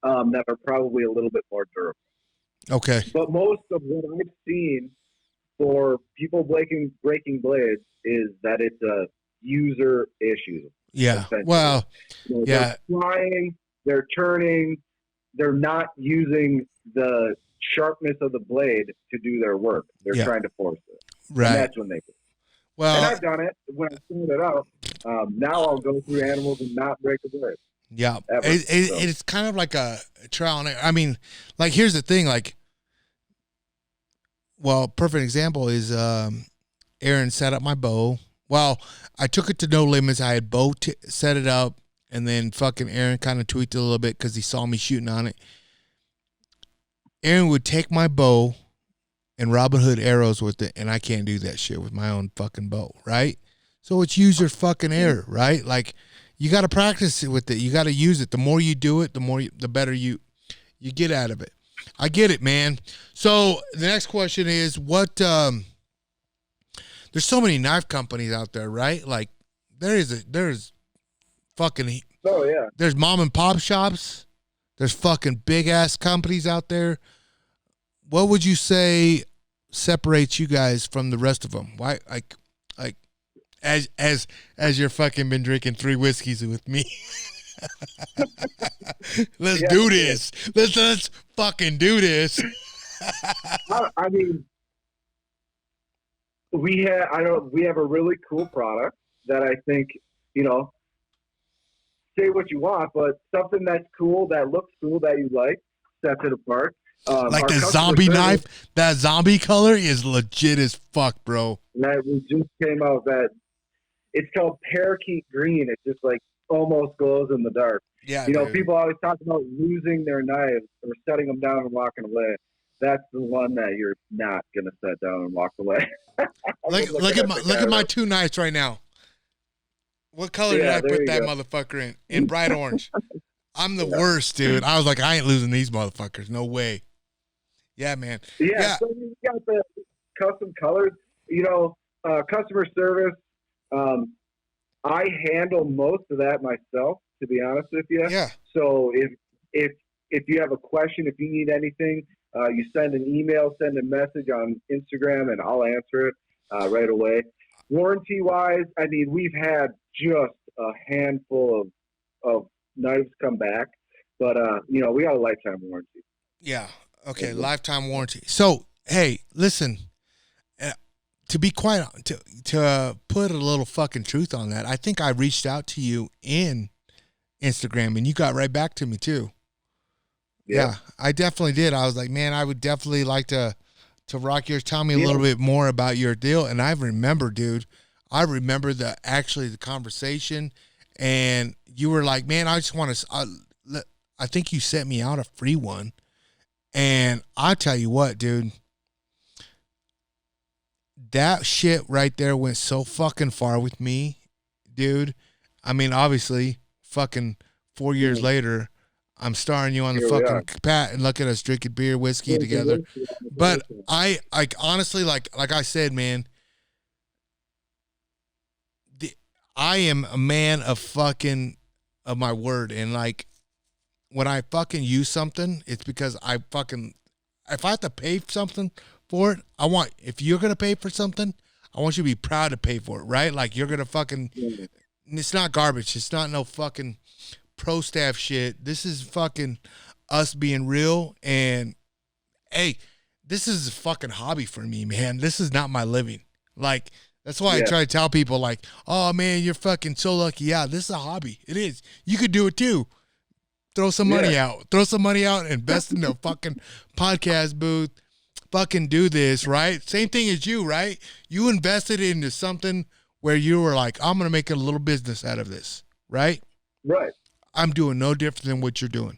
that are probably a little bit more durable. Okay. But most of what I've seen for people breaking blades is that it's a user issue. Yeah. Well, yeah. They're flying, they're turning, they're not using the sharpness of the blade to do their work. They're trying to force it. Right. And that's when they do. Well, and I've done it when I found it out. Now I'll go through animals and not break a blade. Yeah. It's kind of like a trial and error. I mean, like, here's the thing. Like, well, perfect example is Aaron set up my bow. Well, I took it to No Limits. I had bow set it up, and then fucking Aaron kind of tweaked it a little bit because he saw me shooting on it. Aaron would take my bow and Robin Hood arrows with it, and I can't do that shit with my own fucking bow, right? So it's user fucking error, right? Like, you got to practice it with it. You got to use it. The more you do it, the better you get out of it. I get it, man. So the next question is what, there's so many knife companies out there, right? Like there's fucking, Oh yeah. there's mom and pop shops. There's fucking big ass companies out there. What would you say separates you guys from the rest of them? Why, like as you're fucking been drinking 3 whiskeys with me. Let's do this. Let's fucking do this. I mean, we have a really cool product that I think, say what you want, but something that's cool, that looks cool, that you like, sets it apart. Like the zombie knife, that zombie color is legit as fuck, bro. That we just came out that it's called parakeet green. It just like almost glows in the dark. Yeah, people always talk about losing their knives or setting them down and walking away. That's the one that you're not gonna set down and walk away. look at my 2 knives right now. What color did I put that motherfucker in? In bright orange. I'm the worst, dude. I was like, I ain't losing these motherfuckers. No way. Yeah, man. Yeah. So you got the custom colors. Customer service. I handle most of that myself, to be honest with you. Yeah. So if you have a question, if you need anything, you send an email, send a message on Instagram, and I'll answer it right away. Warranty wise, I mean, we've had just a handful of knives come back, but we got a lifetime warranty. Yeah. Okay. Lifetime warranty. So, hey, listen. To be quite to put a little fucking truth on that, I think I reached out to you in Instagram and you got right back to me too. Yeah, I definitely did. I was like, man, I would definitely like to rock yours. Tell me a little bit more about your deal. And I remember, dude, the conversation, and you were like, man, I just want to. I think you sent me out a free one, and I tell you what, dude. That shit right there went so fucking far with me, dude. I mean, obviously, fucking 4 years later, I'm starring you on the fucking pat and look at us drinking beer, whiskey together. But I honestly, like I said, man, I am a man of my word. And like, when I fucking use something, it's because if I have to pay for something for it, if you're going to pay for something, I want you to be proud to pay for it, right? Like you're going to fucking, it's not garbage. It's not no fucking pro staff shit. This is fucking us being real. And hey, this is a fucking hobby for me, man. This is not my living. Like, that's why I try to tell people like, oh man, you're fucking so lucky. Yeah, this is a hobby. It is. You could do it too. Throw some money out. Throw some money out and invest in the fucking podcast booth. Fucking do this, right? Same thing as you, right? You invested into something where you were like, I'm going to make a little business out of this, right? Right. I'm doing no different than what you're doing.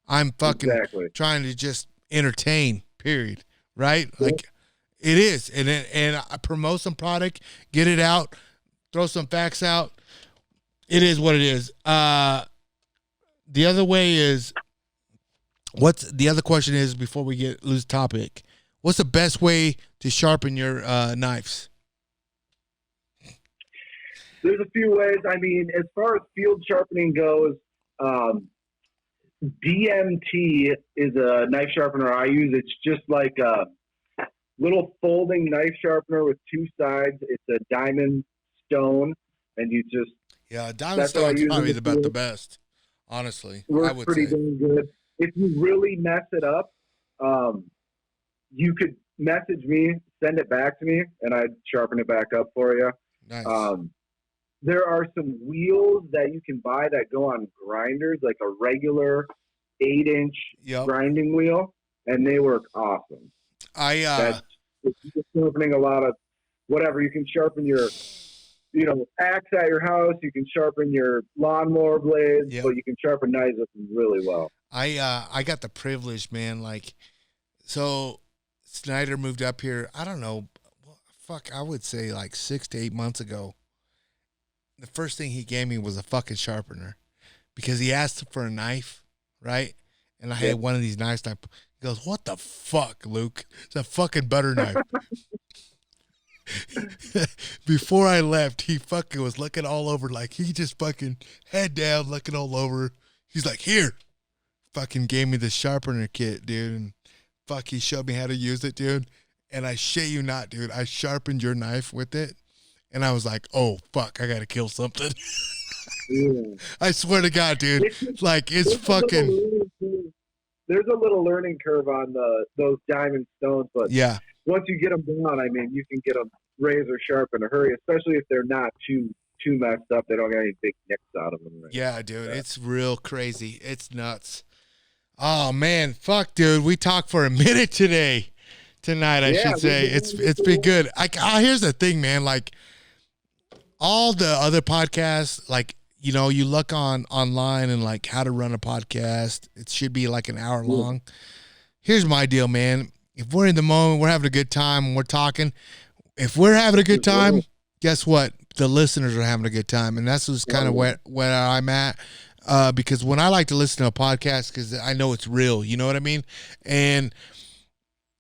I'm fucking trying to just entertain, period, right? Like it is. And I promote some product, get it out, throw some facts out. It is what it is. The other way is, the other question is, before we lose topic, what's the best way to sharpen your knives? There's a few ways. I mean, as far as field sharpening goes, DMT is a knife sharpener I use. It's just like a little folding knife sharpener with 2 sides. It's a diamond stone, and you just diamond stone is probably the best. Honestly, works pretty damn good. If you really mess it up, you could message me, send it back to me, and I'd sharpen it back up for you. Nice. There are some wheels that you can buy that go on grinders, like a regular 8-inch grinding wheel, and they work awesome. That's sharpening a lot of whatever. You can sharpen your axe at your house. You can sharpen your lawnmower blades, but you can sharpen knives with them really well. I got the privilege, man. Like, so Snyder moved up here, I don't know, I would say like 6 to 8 months ago. the first thing he gave me was a fucking sharpener because he asked for a knife, right? And I had one of these knives. He goes, "What the fuck, Luke? It's a fucking butter knife." Before I left, he fucking was looking all over, like he just fucking head down, looking all over. He's like, "Here," fucking gave me the sharpener kit, dude, and fuck, he showed me how to use it, dude. And I shit you not, dude, I sharpened your knife with it, and I was like, "Oh fuck, I gotta kill something." Yeah. I swear to God, dude, like it's fucking. There's a little learning curve on those diamond stones, but Yeah. Once you get them down, I mean, you can get them razor sharp in a hurry, especially if they're not too messed up. They don't get any big nicks out of them. Right? Yeah, dude, it's real crazy. It's nuts. Oh man, fuck, dude, we talked for a minute tonight. I should say it's been good. Here's the thing, man. Like all the other podcasts, like you look online and like how to run a podcast. It should be like an hour long. Here's my deal, man. If we're in the moment, we're having a good time, and we're talking. If we're having a good time, guess what? The listeners are having a good time, and that's just kind of where I'm at. Because when I like to listen to a podcast, because I know it's real, you know what I mean? And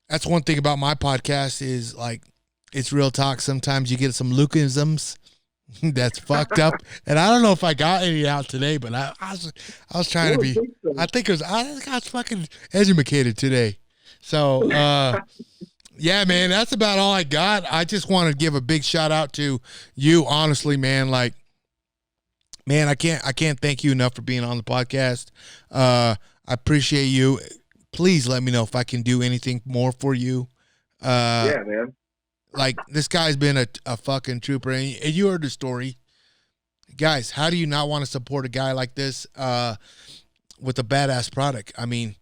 that's one thing about my podcast is like it's real talk. Sometimes you get some Lukeisms that's fucked up, and I don't know if I got any out today, but I was trying to be. I think I got fucking educated today. So yeah, man, that's about all I got. I just want to give a big shout out to you, honestly, man. Like, man, I can't thank you enough for being on the podcast. I appreciate you. Please let me know if I can do anything more for you. Yeah, man. Like, this guy's been a fucking trooper, and you heard the story. Guys, how do you not want to support a guy like this with a badass product? I mean,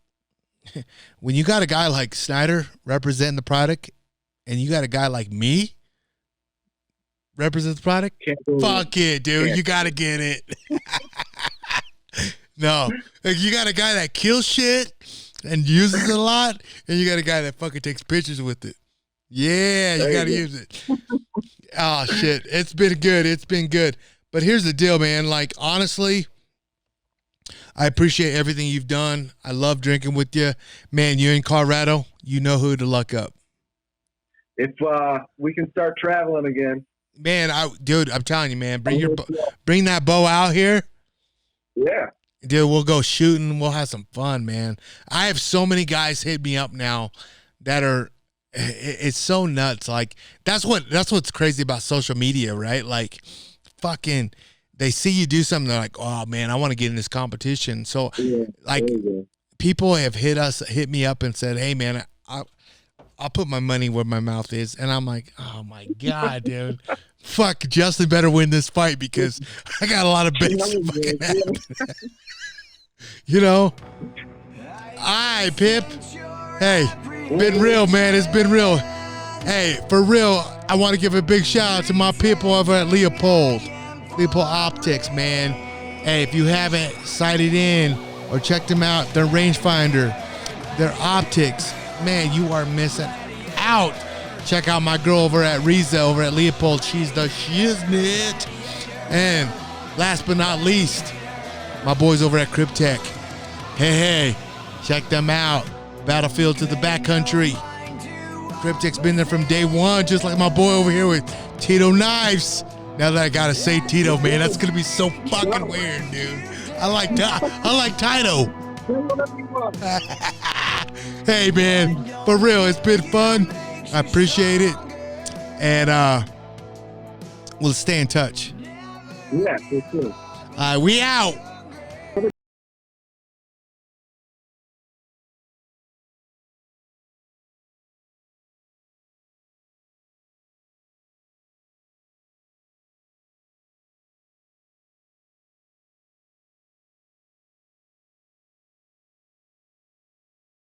when you got a guy like Snyder representing the product, and you got a guy like me represent the product, fuck it, dude. You got to get it. No. Like, you got a guy that kills shit and uses it a lot, and you got a guy that fucking takes pictures with it. Yeah, you got to use it. Oh, shit. It's been good. It's been good. But here's the deal, man. Like, honestly, I appreciate everything you've done. I love drinking with you. Man, you're in Colorado. You know who to look up. If we can start traveling again. Man, dude, I'm telling you, man, bring that bow out here. Yeah. Dude, we'll go shooting. We'll have some fun, man. I have so many guys hit me up now that are, it's so nuts. Like, that's what's crazy about social media, right? Like, fucking, they see you do something, they're like, oh man, I want to get in this competition. So like, people have hit me up and said, hey man, I'll put my money where my mouth is. And I'm like, oh my God, dude, fuck, Justin better win this fight because I got a lot of bets fucking happening. You know? All right, Pip. Hey, been real, man. It's been real. Hey, for real, I want to give a big shout out to my people over at Leopold Optics, man. Hey, if you haven't sighted in or checked them out, their rangefinder, their optics, man, you are missing out. Check out my girl over at Riza, over at Leopold. She's the shiznit. And last but not least, my boys over at Cryptech. Hey, check them out. Battlefield to the backcountry. Cryptech's been there from day one, just like my boy over here with Tyto Knives. Now that I gotta say Tyto, man, that's gonna be so fucking weird, dude. I like Tyto. Hey, man, for real, it's been fun. I appreciate it, and we'll stay in touch. Yeah, for sure. We out.